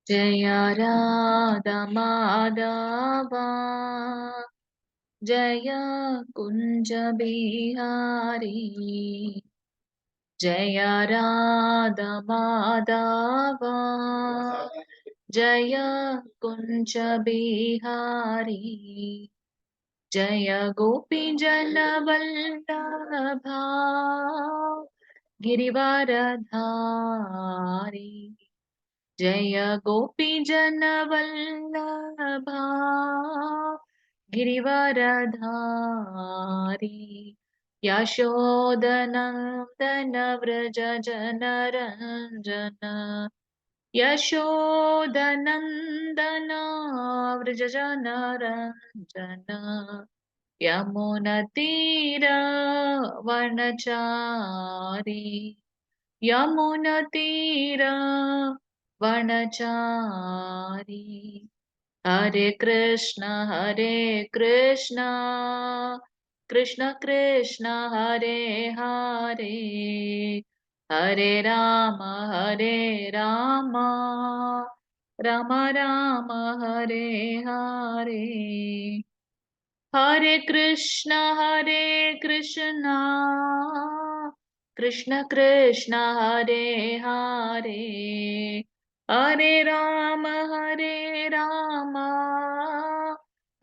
जय राधा माधवा जय कुंज बिहारी जय राधा माधवा जय कुंज बिहारी जय गोपी जन वल्लभा गिरिवरधारी जय गोपी जन वल्लभा गिरिवरधारी यशोदनन्दन व्रज जनरञ्जन यशोदनन्दन व्रज जनरञ्जन यमुनतीरवनचारी यमुनतीरवनचारी हरे कृष्ण कृष्ण कृष्ण हरे हरे हरे राम राम राम हरे हरे हरे कृष्ण कृष्ण कृष्ण हरे हरे हरे राम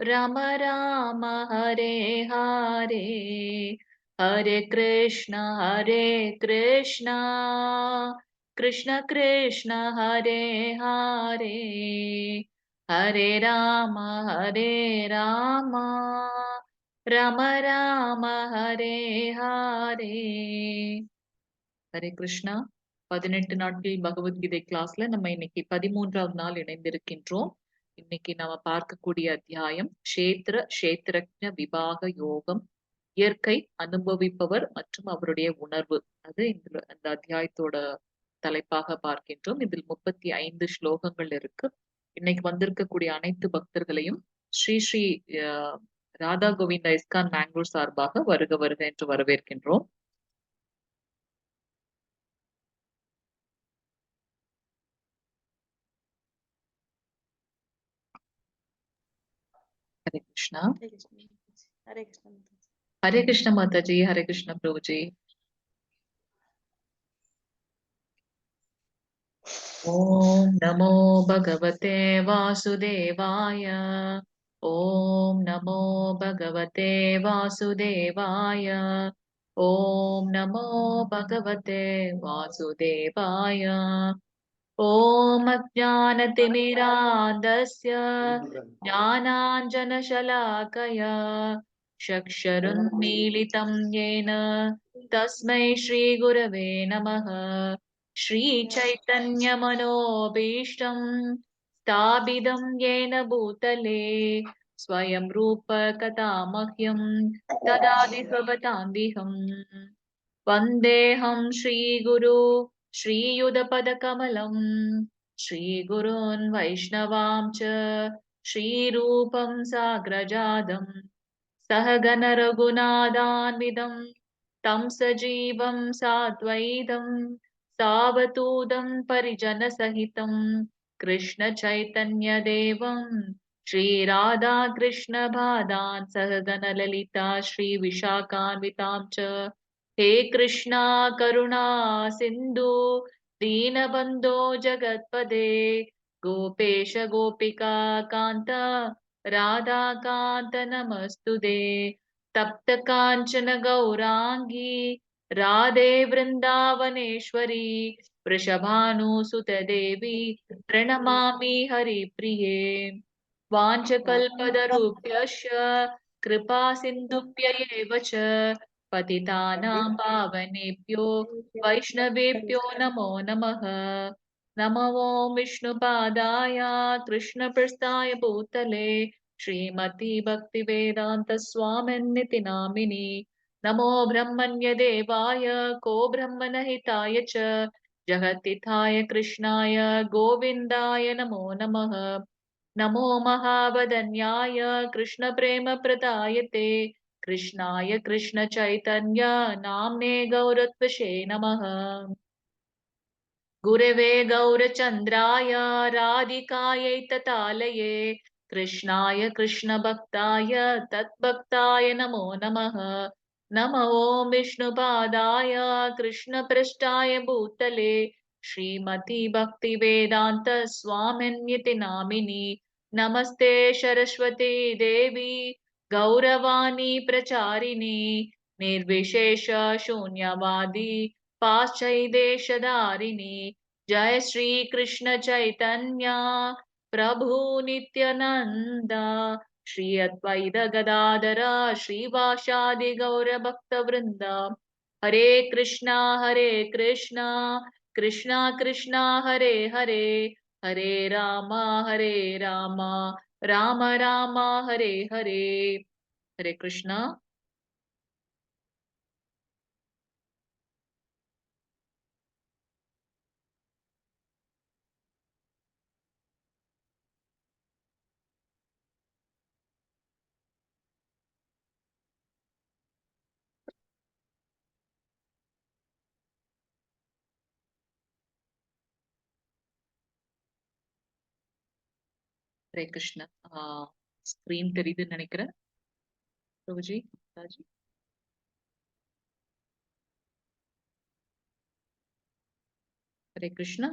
राम राम हरे हरे हरे कृष्ण कृष्ण कृष्ण हरे हरे हरे राम राम राम हरे हरे ஹரே கிருஷ்ணா. 18 நாட்கள் பகவத்கீதை கிளாஸ்ல நம்ம இன்னைக்கு 13வது நாள் இணைந்திருக்கின்றோம். இன்னைக்கு நாம பார்க்கக்கூடிய அத்தியாயம் கஷேத்திரஜ்ஞ விபாக யோகம், இயற்கை அனுபவிப்பவர் மற்றும் அவருடைய உணர்வு. அது இந்த அத்தியாயத்தோட தலைப்பாக பார்க்கின்றோம். இதில் 35 ஸ்லோகங்கள் இருக்கு. இன்னைக்கு வந்திருக்கக்கூடிய அனைத்து பக்தர்களையும் ஸ்ரீ ஸ்ரீ அஹ், ராதா கோவிந்தா இஸ்கான் மேங்களூர் சார்பாக வருக வருக என்று வரவேற்கின்றோம். हरे कृष्णा. हरे कृष्ण हरे कृष्ण हरे कृष्ण माता जी. हरे कृष्ण प्रभु जी. ओम नमो भगवते वासुदेवाय. ओम नमो भगवते वासुदेवाय. ओम नमो भगवते वासुदेवाय. ओम अज्ञानतिमिरान्धस्य ज्ञानाञ्जनशलाकया चक्षुरुन्मीलितं येन तस्मै श्रीगुरवे नमः. श्रीचैतन्यमनोभीष्टं स्थापितं येन भूतले स्वयं रूप कथा मह्यं ददाति स्वपदान्तिकम्. वन्देऽहं श्रीगुरु श्रीयुतपदकमलं श्रीगुरून् वैष्णवां च श्रीरूपं साग्रजातं सहगण रघुनाथान्वितं तं सजीवं साद्वैतं सावधूतं परिजनसहितं कृष्णचैतन्यदेवं श्रीराधाकृष्णपादान् सहगण ललिता श्रीविशाखान्वितां च हे कृष्णा करुणा सिन्धु दीनबन्धो जगत्पदे गोपेश गोपिका कान्त राधाकान्त नमस्तुते तप्त काञ्चन गौराङ्गी राधे वृन्दावनेश्वरी वृषभानुसुत देवी प्रणमामि हरिप्रिये वाञ्छकल्पतरुभ्यश्च कृपा सिन्धुभ्य एव च पतितानां पावनेभ्यो वैष्णवेभ्यो नमो नमः. नमो विष्णुपादाय कृष्णप्रस्थाय भूतले श्रीमती भक्तिवेदान्त स्वामिन्निति नामिनि. नमो ब्रह्मण्य देवाय को ब्रह्मणहिताय च जगत्तिथाय कृष्णाय गोविन्दाय नमो नमः. नमो महावदन्याय कृष्णप्रेमप्रदायते कृष्णाय कृष्णचैतन्य नाम्ने गौरत्वशे नमः. गुरवे गौरचन्द्राय राधिकायै ततालये कृष्णाय कृष्णभक्ताय तद्भक्ताय नमो नमः। नमो विष्णुपादाय कृष्णपृष्ठाय भूतले श्रीमती भक्तिवेदान्त स्वामिन्यति नामिनि। नमस्ते सरस्वती देवी गौरवाणी प्रचारिणी निर्विशेष शून्यवादी पाश्चैदेशधारिणी। जय श्री कृष्ण चैतन्य प्रभु नित्यानंद श्री अद्वैत गदाधर श्रीवासादि गौर भक्त वृंद। हरे कृष्णा कृष्णा कृष्णा हरे हरे, हरे राम राम राम हरे हरे। हरे कृष्णा। हरे कृष्ण। स्क्रीन தெரியுதுன்னு நினைக்கிறேன் பிரபுஜி, மாதாஜி. ஹரே கிருஷ்ணா.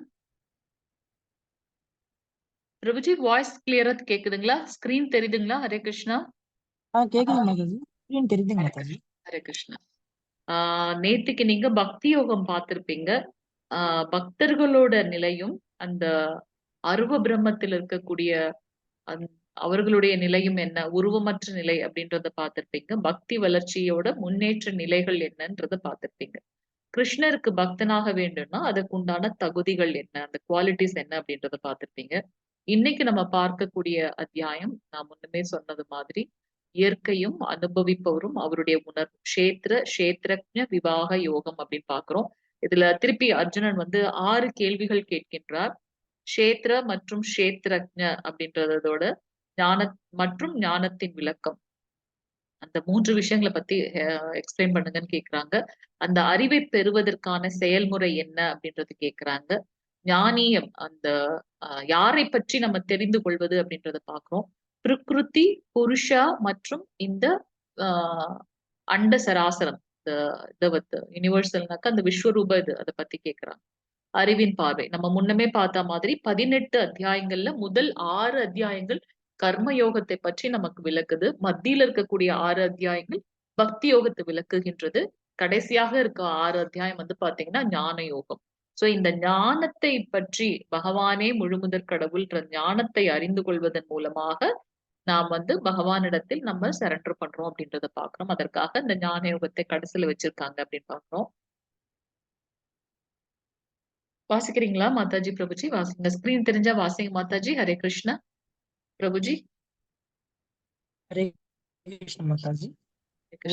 பிரபுஜி வாய்ஸ் கிளியரா கேக்குதுங்களா? ஸ்கிரீன் தெரியுதுங்களா? ஹரே கிருஷ்ணா. கேக்குது மாதாஜி. ஸ்கிரீன் தெரியுதுங்க மாதாஜி. ஹரே கிருஷ்ணா. நேத்திக்கு நீங்க பக்தி யோகம் பார்த்திருப்பீங்க. பக்தர்களோட நிலையும் அந்த அருவ பிரம்மத்தில் இருக்கக்கூடிய அவர்களுடைய நிலையும் என்ன, உருவமற்ற நிலை அப்படின்றத பார்த்திருப்பீங்க. பக்தி வளர்ச்சியோட முன்னேற்ற நிலைகள் என்னன்றத பார்த்திருப்பீங்க. கிருஷ்ணருக்கு பக்தனாக வேண்டும்னா அதுக்கு உண்டான தகுதிகள் என்ன, அந்த குவாலிட்டிஸ் என்ன அப்படின்றத பார்த்திருப்பீங்க. இன்னைக்கு நம்ம பார்க்கக்கூடிய அத்தியாயம் நான் முன்னமே சொன்னது மாதிரி இயற்கையும் அனுபவிப்பவரும் அவருடைய உணர்வு கஷேத்திரஜ்ஞ விவாக யோகம் அப்படின்னு பாக்குறோம். இதுல திருப்பி அர்ஜுனன் 6 கேள்விகள் கேட்கின்றார். கஷேத்திர மற்றும் கஷேத்திரஜ்ஞ அப்படின்றதோட ஞான மற்றும் ஞானத்தின் விளக்கம், அந்த 3 விஷயங்களை பத்தி எக்ஸ்பிளைன் பண்ணுங்கன்னு கேக்குறாங்க. அந்த அறிவை பெறுவதற்கான செயல்முறை என்ன அப்படின்றது கேக்குறாங்க. ஞானியம், அந்த யாரை பற்றி நம்ம தெரிந்து கொள்வது அப்படின்றத பாக்குறோம். பிரகிருதி, புருஷா மற்றும் இந்த அண்ட சராசரம், யூனிவர்சல்னாக்கா அந்த விஸ்வரூப இது அதை பத்தி கேக்குறாங்க. அறிவின் பார்வை நம்ம முன்னமே பார்த்த மாதிரி 18 அத்தியாயங்கள்ல முதல் 6 அத்தியாயங்கள் கர்ம யோகத்தை பற்றி நமக்கு விளக்குது. மத்தியில இருக்கக்கூடிய 6 அத்தியாயங்கள் பக்தி யோகத்தை விளக்குகின்றது. கடைசியாக இருக்க 6 அத்தியாயம் பாத்தீங்கன்னா ஞான யோகம். சோ இந்த ஞானத்தை பற்றி பகவானே முழுமுதற் கடவுள்ன்ற ஞானத்தை அறிந்து கொள்வதன் மூலமாக நாம் பகவானிடத்தில் நம்ம சரண்டர் பண்றோம் அப்படின்றத பாக்குறோம். அதற்காக இந்த ஞான யோகத்தை கடைசியில வச்சிருக்காங்க அப்படின்னு பாக்குறோம். வாசிக்கிறீங்களா மாதாஜி? பிரபுஜி வாசிங்க. ஸ்கிரீன் தெரிஞ்சா வாசிங்க மாதாஜி. ஹரே கிருஷ்ணா. பிரபுஜி. ஹரே கிருஷ்ண மாதாஜி.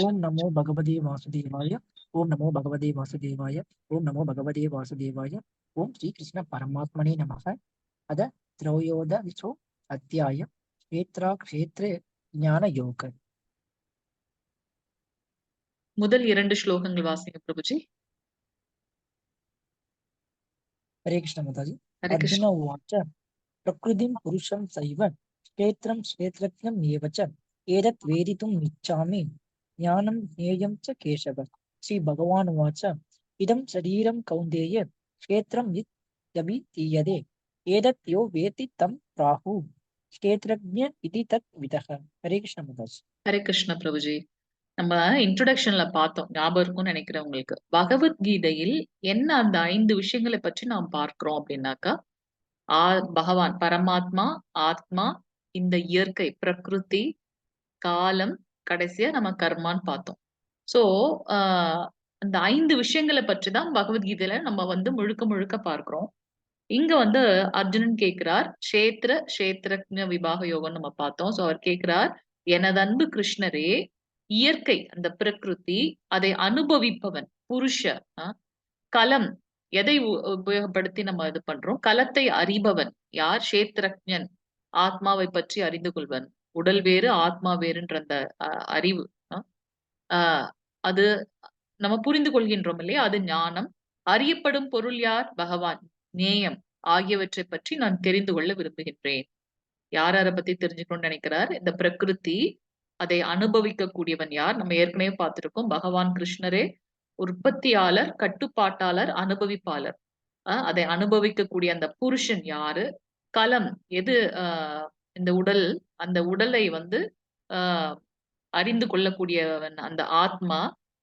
ஓம் நமோ பகவதே வாசுதேவாய, ஓம் நமோ பகவதே வாசுதேவாய, ஓம் நமோ பகவதே வாசுதேவாய, ஓம் ஸ்ரீ கிருஷ்ண பரமாத்மனே நமக. அத திரோயோதசோ அத்தியாயம் கஷேத்ர ஞான யோக. முதல் 2 ஸ்லோகங்கள் வாசிங்க பிரபுஜி. ஹரே கிருஷ்ண மாதாஜி. ஹரே கிருஷ்ண. அர்ஜுன உவாச்ச பிரகிருதிம் புருஷம் சைவ க்ஷேத்ரம் க்ஷேத்ரஜ்ஞம் ஏவ ச ஏதத் வேதிதும் இச்சாமி ஞானம் ஞேயம் ச கேசவ. ஸ்ரீ பகவான் உவாச்ச இதம் சரீரம் கௌந்தேய க்ஷேத்ரம் யபிதீயதே ஏதத் யோ வேதி தம் பிராஹு க்ஷேத்ரஜ்ஞ இதி தத் விதஹ. ஹரே கிருஷ்ண மாதாஜி. ஹரே கிருஷ்ண பிரபுஜி. நம்ம இன்ட்ரோடக்ஷன்ல பார்த்தோம், ஞாபகம் இருக்கும்னு நினைக்கிறேன் உங்களுக்கு. பகவத்கீதையில் என்ன அந்த 5 விஷயங்களை பற்றி நாம் பார்க்கிறோம் அப்படின்னாக்கா, பகவான் பரமாத்மா, ஆத்மா, இந்த இயற்கை பிரகிருதி, காலம், கடைசியா நம்ம கர்மான்னு பார்த்தோம். சோ அந்த 5 விஷயங்களை பற்றி தான் பகவத்கீதையில நம்ம முழுக்க முழுக்க பார்க்கிறோம். இங்க அர்ஜுனன் கேட்கிறார், கஷேத்ரஜ்ஞ விபாக யோகம் நம்ம பார்த்தோம். சோ அவர் கேட்கிறார், எனது அன்பு கிருஷ்ணரே, இயற்கை அந்த பிரகிருதி, அதை அனுபவிப்பவன் புருஷ, கலம் எதை உபயோகப்படுத்தி நம்ம இது பண்றோம், கலத்தை அறிபவன் யார்? கஷேத்ரஜ்ஞன், ஆத்மாவை பற்றி அறிந்து கொள்வன். உடல் வேறு ஆத்மா வேறுன்ற அந்த அறிவு, அது நம்ம புரிந்து கொள்கின்றோம் இல்லையா, அது ஞானம். அறியப்படும் பொருள் யார்? பகவான். நேயம் ஆகியவற்றை பற்றி நான் தெரிந்து கொள்ள விரும்புகின்றேன். யார் யாரை பத்தி தெரிஞ்சுக்கணும்னு நினைக்கிறார்? இந்த பிரகிருதி, அதை அனுபவிக்க கூடியவன் யார்? நம்ம ஏற்கனவே பார்த்திருக்கோம். பகவான் கிருஷ்ணரே உற்பத்தியாளர், கட்டுப்பாட்டாளர், அனுபவிப்பாளர். அதை அனுபவிக்கக்கூடிய அந்த புருஷன் யாரு? களம் எது? இந்த உடல், அந்த உடலை வந்து ஆஹ் அறிந்து கொள்ளக்கூடியவன் அந்த ஆத்மா.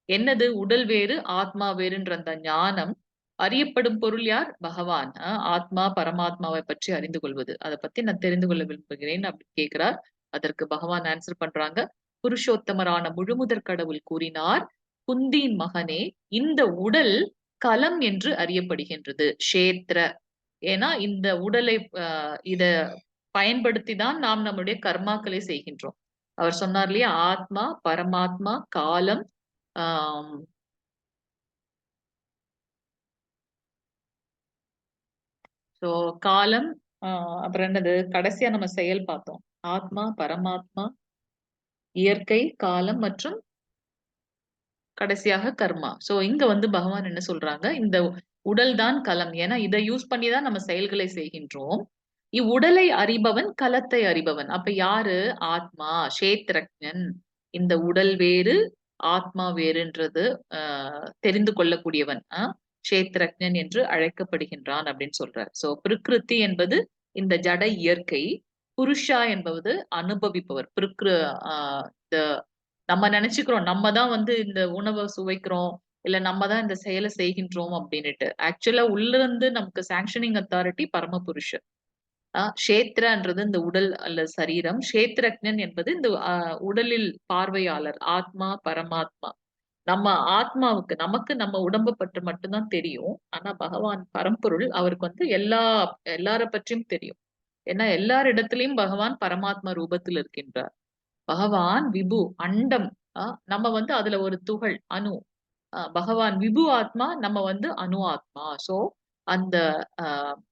என்னது? உடல் வேறு ஆத்மா வேறுன்ற அந்த ஞானம். அறியப்படும் பொருள் யார்? பகவான். ஆத்மா பரமாத்மாவை பற்றி அறிந்து கொள்வது. அதை பத்தி நான் தெரிந்து கொள்ள விரும்புகிறேன் அப்படின்னு கேட்கிறார். அதற்கு பகவான் ஆன்சர் பண்றாங்க. புருஷோத்தமரான முழுமுதற் கடவுள் கூறினார், குந்தியின் மகனே, இந்த உடல் களம் என்று அறியப்படுகின்றது. க்ஷேத்திர. ஏன்னா இந்த உடலை இத பயன்படுத்தி தான் நாம் நம்முடைய கர்மாக்களை செய்கின்றோம். அவர் சொன்னார் இல்லையா, ஆத்மா பரமாத்மா காலம். ஆஹ் சோ காலம், அப்புறம் என்னது கடைசியா நம்ம செயல் பார்த்தோம். ஆத்மா பரமாத்மா இயற்கை காலம் மற்றும் கடைசியாக கர்மா. சோ இங்க வந்து பகவான் என்ன சொல்றாங்க, இந்த உடல் தான் களம். ஏன்னா இதை யூஸ் பண்ணி தான் நம்ம செயல்களை செய்கின்றோம். இவ்வுடலை அறிபவன் களத்தை அறிபவன். அப்ப யாரு? ஆத்மா க்ஷேத்ரஜன். இந்த உடல் வேறு ஆத்மா வேறுன்றது தெரிந்து கொள்ளக்கூடியவன் க்ஷேத்ரஜன் என்று அழைக்கப்படுகின்றான் அப்படின்னு சொல்றார். சோ பிரகிருதி என்பது இந்த ஜட இயற்கை. புருஷா என்பது அனுபவிப்பவர். இந்த நம்ம நினைச்சுக்கிறோம் நம்ம தான் வந்து இந்த உணவை சுவைக்கிறோம், இல்ல நம்ம தான் இந்த செயலை செய்கின்றோம் அப்படின்னுட்டு. ஆக்சுவலா உள்ள இருந்து நமக்கு சாங்ஷனிங் அத்தாரிட்டி பரமபுருஷர். க்ஷேத்ரன்றது இந்த உடல் அல்ல சரீரம். க்ஷேத்ரஜன் என்பது இந்த உடலில் பார்வையாளர். ஆத்மா பரமாத்மா. நம்ம ஆத்மாவுக்கு நமக்கு நம்ம உடம்பை பற்றி மட்டும்தான் தெரியும். ஆனா பகவான் பரம்பொருள், அவருக்கு வந்து எல்லார பற்றியும் தெரியும். ஏன்னா எல்லாரிடத்திலையும் பகவான் பரமாத்மா ரூபத்தில் இருக்கின்றார். பகவான் விபு அண்டம். நம்ம வந்து அதுல ஒரு துகள் அணு. பகவான் விபு ஆத்மா, நம்ம வந்து அணு ஆத்மா. சோ அந்த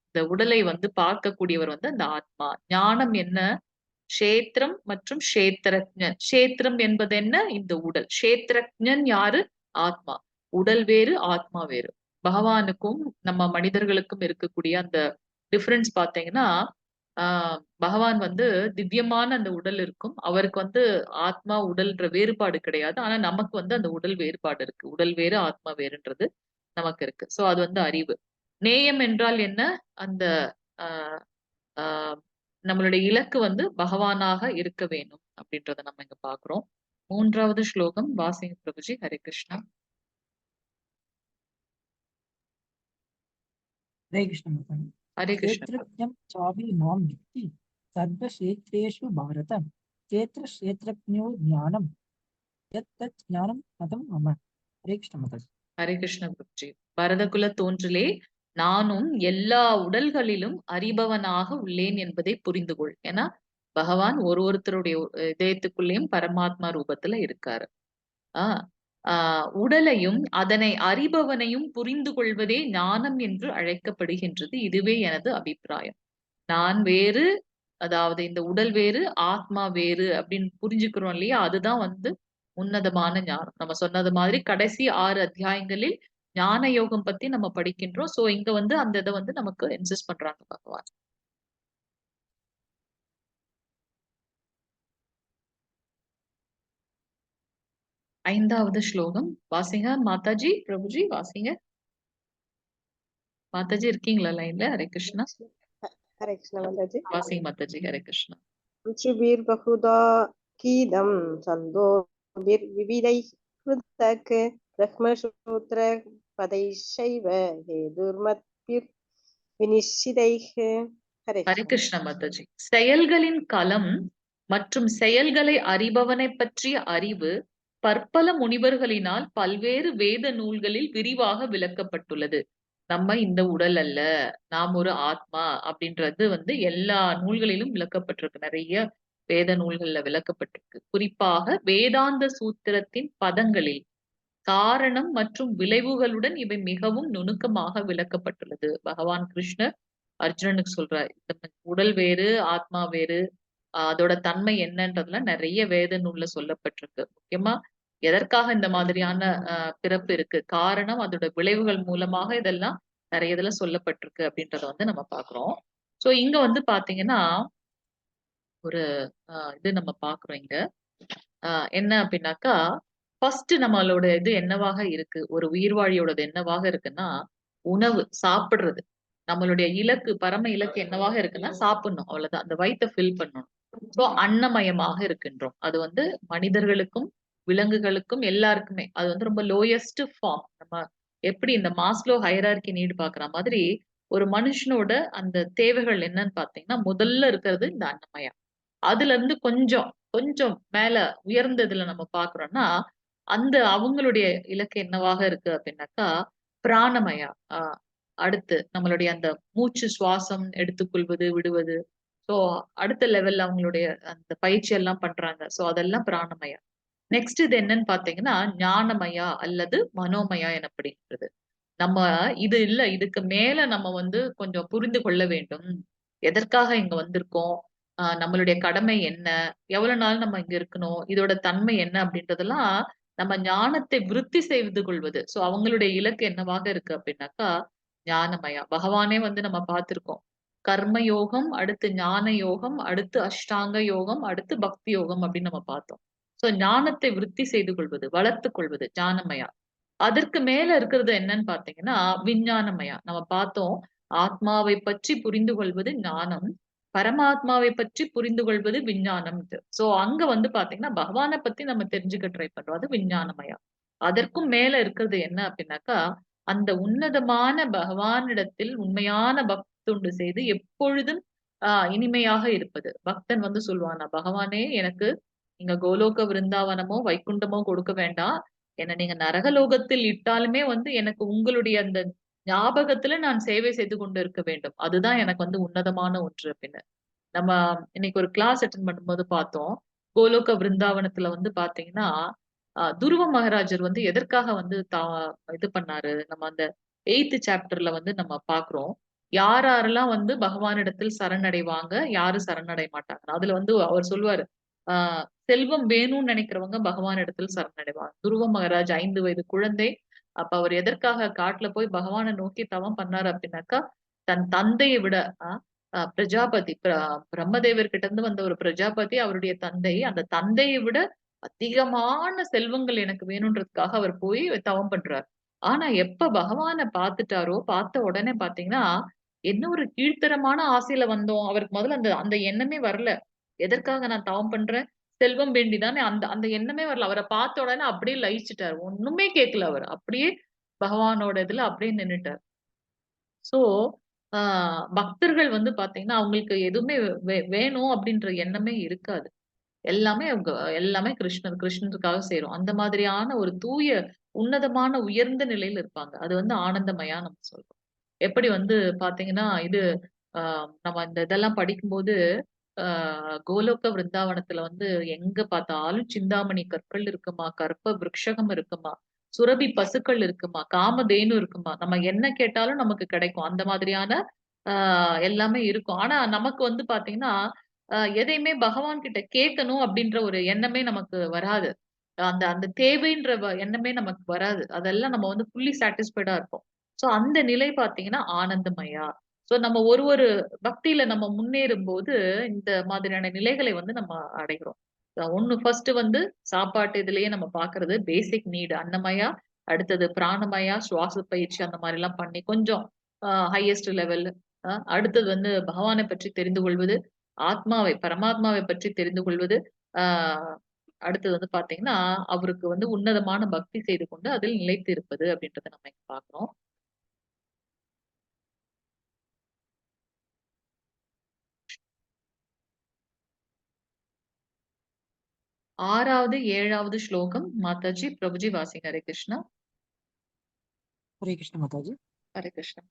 இந்த உடலை வந்து பார்க்கக்கூடியவர் வந்து அந்த ஆத்மா. ஞானம் என்ன? க்ஷேத்திரம் மற்றும் க்ஷேத்திரஜன். க்ஷேத்திரம் என்பது என்ன? இந்த உடல். க்ஷேத்திரஜன் யாரு? ஆத்மா. உடல் வேறு ஆத்மா வேறு. பகவானுக்கும் நம்ம மனிதர்களுக்கும் இருக்கக்கூடிய அந்த டிஃபரன்ஸ் பாத்தீங்கன்னா, பகவான் வந்து திவ்யமான அந்த உடல் இருக்கும். அவருக்கு வந்து ஆத்மா உடல்ன்ற வேறுபாடு கிடையாது. ஆனா நமக்கு வந்து அந்த உடல் வேறுபாடு இருக்கு. உடல் வேறு ஆத்மா வேறுன்றது நமக்கு இருக்கு. சோ அது வந்து அறிவு. நேயம் என்றால் என்ன? அந்த ஆஹ் ஆஹ் நம்மளுடைய இலக்கு வந்து பகவானாக இருக்க வேணும் அப்படின்றத நம்ம இங்க பாக்குறோம். 3வது ஸ்லோகம் வாசிங்க பிரபுஜி. ஹரே கிருஷ்ணா. ஹரே கிருஷ்ண மகன். ஹரே கிருஷ்ணா. க்ஷேத்ரஜ்ஞம் சாபி மாம் வித்தி சர்வக்ஷேத்ரேஷு பாரத க்ஷேத்ரக்ஷேத்ரஜ்ஞோ ஞானம் யத் தத் ஞானம் மதம் மம. ஹரே கிருஷ்ண மகன். ஹரே கிருஷ்ண பிரபுஜி. பரதகுல தோன்றலே, நானும் எல்லா உடல்களிலும் அறிபவனாக உள்ளேன் என்பதை புரிந்து கொள். ஏன்னா பகவான் ஒருத்தருடைய இதயத்துக்குள்ளேயும் பரமாத்மா ரூபத்துல இருக்காரு. உடலையும் அதனை அறிபவனையும் புரிந்து கொள்வதே ஞானம் என்று அழைக்கப்படுகின்றது. இதுவே எனது அபிப்பிராயம். நான் வேறு, அதாவது இந்த உடல் வேறு ஆத்மா வேறு அப்படின்னு புரிஞ்சுக்கிறோம் இல்லையா, அதுதான் வந்து உன்னதமான ஞானம். நம்ம சொன்னது மாதிரி கடைசி 6 அத்தியாயங்களில் ஞான யோகம் பத்தி நம்ம படிக்கின்றோம். சோ இங்க வந்து அந்த இதை வந்து நமக்கு இன்சிஸ்ட் பண்றாங்க பகவான். 5வது ஸ்லோகம் வாசிங்க மாதாஜி. பிரபுஜி வாசிங்க. மாதாஜி இருக்கீங்களா லைன்ல? ஹரே கிருஷ்ணா. हरे कृष्ण माताजी। வாசிங்க மாதாஜி. ஹரே கிருஷ்ணா. ऋषिभिर्बहुधा कीदं छन्दोभिर्विविधैः पृथक् ब्रह्मसूत्रपदैश्चैव हेतुर्मद्भिर्विनिश्चितैः। हरे ஹரே கிருஷ்ண மாதாஜி. செயல்களின் களம் மற்றும் செயல்களை அறிபவனை பற்றிய அறிவு பற்பல முனிவர்களினால் பல்வேறு வேத நூல்களில் விரிவாக விளக்கப்பட்டுள்ளது. நம்ம இந்த உடல் அல்ல, நாம் ஒரு ஆத்மா அப்படின்றது வந்து எல்லா நூல்களிலும் விளக்கப்பட்டிருக்கு. நிறைய வேத நூல்கள்ல விளக்கப்பட்டிருக்கு. குறிப்பாக வேதாந்த சூத்திரத்தின் பதங்களில் காரணம் மற்றும் விளைவுகளுடன் இவை மிகவும் நுணுக்கமாக விளக்கப்பட்டுள்ளது. பகவான் கிருஷ்ணர் அர்ஜுனனுக்கு சொல்றார், உடல் வேறு ஆத்மா வேறு, அதோட தன்மை என்னன்றதுல நிறைய வேத நூல்ல சொல்லப்பட்டிருக்கு. முக்கியமா எதற்காக இந்த மாதிரியான பிறப்பு இருக்கு, காரணம், அதோட விளைவுகள் மூலமாக இதெல்லாம் நிறைய இதுல சொல்லப்பட்டிருக்கு அப்படின்றத வந்து நம்ம பாக்குறோம். சோ இங்க வந்து பாத்தீங்கன்னா ஒரு இது நம்ம பாக்குறோம் இங்க. என்ன அப்படின்னாக்கா, ஃபர்ஸ்ட் நம்மளோட இது என்னவாக இருக்கு? ஒரு உயிர்வாழியோடது என்னவாக இருக்குன்னா, உணவு, சாப்பிடுறது. நம்மளுடைய இலக்கு, பரம இலக்கு என்னவாக இருக்குன்னா, சாப்பிடணும். அவ்வளவுதான். அந்த வயித்த ஃபில் பண்ணணும். சோ அன்னமயமாக இருக்கின்றோம். அது வந்து மனிதர்களுக்கும், விலங்குகளுக்கும் எல்லாருக்குமே. அது வந்து ரொம்ப லோயஸ்ட் ஃபார்ம். நம்ம எப்படி இந்த மாஸ்லோ ஹைரார்கி நீட் பாக்குற மாதிரி, ஒரு மனுஷனோட அந்த தேவைகள் என்னன்னு பாத்தீங்கன்னா, முதல்ல இருக்கிறது இந்த அன்னமயம். அதுல இருந்து கொஞ்சம் கொஞ்சம் மேல உயர்ந்ததுல நம்ம பார்க்கிறோம்னா, அந்த அவங்களுடைய இலக்கு என்னவாக இருக்கு அப்படின்னாக்கா, பிராணமயா. அடுத்து நம்மளுடைய அந்த மூச்சு சுவாசம் எடுத்துக்கொள்வது, விடுவது. சோ அடுத்த லெவல்ல அவங்களுடைய அந்த பயிற்சி எல்லாம் பண்றாங்க. சோ அதெல்லாம் பிராணமயா. நெக்ஸ்ட் இது என்னன்னு பார்த்தீங்கன்னா, ஞானமயா அல்லது மனோமயா எனப்படுகிறது. நம்ம இது இல்ல. இதுக்கு மேல நம்ம வந்து கொஞ்சம் புரிந்து கொள்ள வேண்டும். எதற்காக இங்க வந்திருக்கோம்? நம்மளுடைய கடமை என்ன? எவ்வளவு நாள் நம்ம இங்க இருக்கணும்? இதோட தன்மை என்ன? அப்படின்றதெல்லாம் நம்ம ஞானத்தை விருத்தி செய்து கொள்வது. சோ அவங்களுடைய இலக்கு என்னவாக இருக்கு அப்படின்னாக்கா, ஞானமயா. பகவானே வந்து நம்ம பார்த்திருக்கோம். கர்ம யோகம், அடுத்து ஞான யோகம், அடுத்து அஷ்டாங்க யோகம், அடுத்து பக்தி யோகம் அப்படின்னு நம்ம பார்த்தோம். சோ ஞானத்தை விருத்தி செய்து கொள்வது, வளர்த்துக் கொள்வது ஞானமயா. அதற்கு மேல இருக்கிறது என்னன்னு பார்த்தீங்கன்னா, விஞ்ஞானமயா. நம்ம பார்த்தோம். ஆத்மாவை பற்றி புரிந்து கொள்வது ஞானம். பரமாத்மாவை பற்றி புரிந்து கொள்வது விஞ்ஞானம். சோ அங்க வந்து பார்த்தீங்கன்னா, பகவான பத்தி நம்ம தெரிஞ்சுக்க ட்ரை பண்றோம். அது விஞ்ஞானமயா. அதற்கும் மேல இருக்கிறது என்ன அப்படின்னாக்கா, அந்த உன்னதமான பகவானிடத்தில் உண்மையான பக்துண்டு செய்து எப்பொழுதும் இனிமையாக இருப்பது. பக்தன் வந்து சொல்வானா, பகவானே எனக்கு நீங்க கோலோக விருந்தாவனமோ, வைகுண்டமோ கொடுக்க வேண்டாம். என்ன நீங்க நரகலோகத்தில் இட்டாலுமே வந்து எனக்கு உங்களுடைய அந்த ஞாபகத்துல நான் சேவை செய்து கொண்டு இருக்க வேண்டும். அதுதான் எனக்கு வந்து உன்னதமான ஒன்று அப்படின்னு. நம்ம இன்னைக்கு ஒரு கிளாஸ் அட்டெண்ட் பண்ணும்போது பார்த்தோம். கோலோக விருந்தாவனத்துல வந்து பார்த்தீங்கன்னா, துருவ மகாராஜர் வந்து எதற்காக வந்து இது பண்ணாரு? நம்ம அந்த 8த் சாப்டர்ல வந்து நம்ம பார்க்கிறோம். யார் யாரெல்லாம் வந்து பகவானிடத்தில் சரணடைவாங்க, யாரு சரணடைய மாட்டாங்க. அதுல வந்து அவர் சொல்லுவாரு. ஆ செல்வம் வேணும்னு நினைக்கிறவங்க பகவானிடத்தில் சரணடைவாங்க. துருவ மகாராஜ் 5 வயது குழந்தை. அப்ப அவர் எதற்காக காட்டுல போய் பகவான நோக்கி தவம் பண்ணாரு அப்படின்னாக்கா, தன் தந்தையை விட அ அ பிரஜாபதி பிரம்மதேவர் கிட்ட இருந்து வந்த ஒரு பிரஜாபதி அவருடைய தந்தை. அந்த தந்தையை விட அதிகமான செல்வங்கள் எனக்கு வேணுன்றதுக்காக அவர் போய் தவம் பண்றார். ஆனா எப்ப பகவான பார்த்துட்டாரோ, பார்த்த உடனே பார்த்தீங்கன்னா, என்ன ஒரு கீழ்த்தரமான ஆசையில வந்தோம். அவருக்கு முதல்ல அந்த அந்த எண்ணமே வரல. எதற்காக நான் தவம் பண்றேன்? செல்வம் வேண்டி தானே அந்த அந்த எண்ணமே வரல. அவர பார்த்த உடனே அப்படியே லயிச்சுட்டாரு. ஒண்ணுமே கேட்கல அவரு. அப்படியே பகவானோட இதுல அப்படியே நின்னுட்டார். சோ, ஆ பக்தர்கள் வந்து பார்த்தீங்கன்னா, அவங்களுக்கு எதுவுமே வேணும் அப்படின்ற எண்ணமே இருக்காது. எல்லாமே அவங்க எல்லாமே கிருஷ்ணர், கிருஷ்ணருக்காக செய்றோம். அந்த மாதிரியான ஒரு தூய, உன்னதமான உயர்ந்த நிலையில இருப்பாங்க. அது வந்து ஆனந்தமயா நம்ம சொல்றோம். எப்படி வந்து பார்த்தீங்கன்னா, இது அ நம்ம இந்த இதெல்லாம் படிக்கும்போது, அ கோலோக விருந்தாவனத்துல வந்து எங்க பார்த்தாலும் சிந்தாமணி கற்கள் இருக்குமா, கற்ப விருட்சகம் இருக்குமா, சுரபி பசுக்கள் இருக்குமா, காமதேனு இருக்குமா, நம்ம என்ன கேட்டாலும் நமக்கு கிடைக்கும். அந்த மாதிரியான அ எல்லாமே இருக்கும். ஆனா நமக்கு வந்து பார்த்தீங்கன்னா, எதையுமே பகவான் கிட்ட கேட்கணும் அப்படின்ற ஒரு எண்ணமே நமக்கு வராது. அந்த அந்த தேவைன்ற எண்ணமே நமக்கு வராது. அதெல்லாம் நம்ம வந்து ஃபுல்லி சாட்டிஸ்ஃபைடா இருப்போம். சோ அந்த நிலை பார்த்தீங்கன்னா ஆனந்தமயா. சோ நம்ம ஒரு ஒரு பக்தியில நம்ம முன்னேறும்போது, இந்த மாதிரியான நிலைகளை வந்து நம்ம அடைகிறோம். ஒண்ணு ஃபர்ஸ்ட் வந்து சாப்பாட்டு இதுலயே நம்ம பார்க்கிறது பேசிக் நீட் அன்னமயா, அடுத்தது பிராணமயா, சுவாச பயிற்சி அந்த மாரிலாம் பண்ணி கொஞ்சம் ஹையஸ்ட் லெவல். அடுத்தது வந்து பகவானை பற்றி தெரிந்து கொள்வது, ஆத்மாவை, பரமாத்மாவை பற்றி தெரிந்து கொள்வது. ஆ அடுத்தது வந்து பார்த்தீங்கன்னா, அவருக்கு வந்து உன்னதமான பக்தி செய்து கொண்டு அதில் நிலைத்து இருப்பது அப்படின்றத நம்ம இங்க பார்க்கிறோம். 6வது, 7வது ஸ்லோகம் மாதாஜி, பிரபுஜி வாசிங்க. ஹரே கிருஷ்ணா. हरे कृष्ण माताजी। ஹரே கிருஷ்ணா.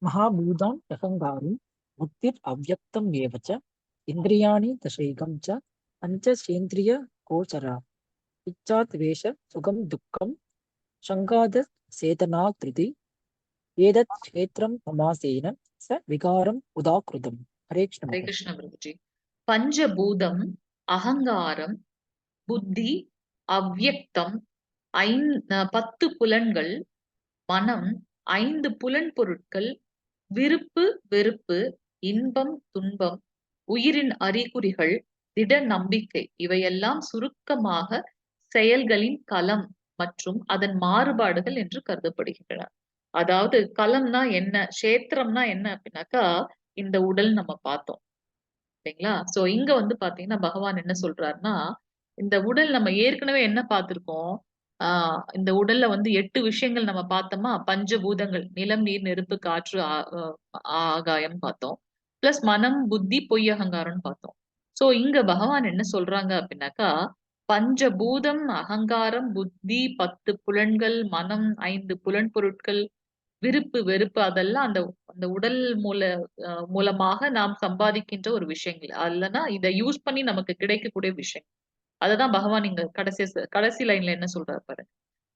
महाभूतान् अहङ्कारं बुद्धिरव्यक्तम् एव च इन्द्रियाणि दशैकं च पञ्चचेन्द्रियगोचरा इच्छाद्वेष सुखं दुःखं शङ्कादचेतनाकृति एतत् क्षेत्रं समासेन स विकारम् उदाकृतम्। हरे कृष्ण ஹரே माताजी। கிருஷ்ணா பிரபுஜி. பஞ்சபூதம், அகங்காரம், புத்தி, அவ்யக்தம், 10 புலன்கள், மனம், 5 புலன் பொருட்கள், விருப்பு வெறுப்பு, இன்பம் துன்பம், உயிரின் அறிகுறிகள், திட நம்பிக்கை இவையெல்லாம் சுருக்கமாக செயல்களின் களம் மற்றும் அதன் மாறுபாடுகள் என்று கருதப்படுகின்றன. அதாவது களம்னா என்ன, கஷேத்திரம்னா என்ன அப்படின்னாக்கா இந்த உடல் நம்ம பார்த்தோம் இல்லைங்களா? சோ இங்க வந்து பாத்தீங்கன்னா பகவான் என்ன சொல்றாருன்னா, இந்த உடல் நம்ம ஏற்கனவே என்ன பார்த்திருக்கோம்? இந்த உடல்ல வந்து 8 விஷயங்கள் நம்ம பார்த்தோமா? பஞ்சபூதங்கள் நிலம், நீர், நெருப்பு, காற்று, ஆகாயம் பார்த்தோம். பிளஸ் மனம், புத்தி, பொய், அகங்காரம்னு பார்த்தோம். சோ இங்க பகவான் என்ன சொல்றாங்க அப்படின்னாக்கா, பஞ்சபூதம், அகங்காரம், புத்தி, 10 புலன்கள், மனம், 5 புலன் பொருட்கள், விருப்பு, வெறுப்பு அதெல்லாம் அந்த அந்த உடல் மூலமாக நாம் சம்பாதிக்கின்ற ஒரு விஷயங்கள். அல்லனா இத யூஸ் பண்ணி நமக்கு கிடைக்கக்கூடிய விஷயம். அததான் பகவான் இங்க கடைசி லைன்ல என்ன சொல்றாரு பாரு.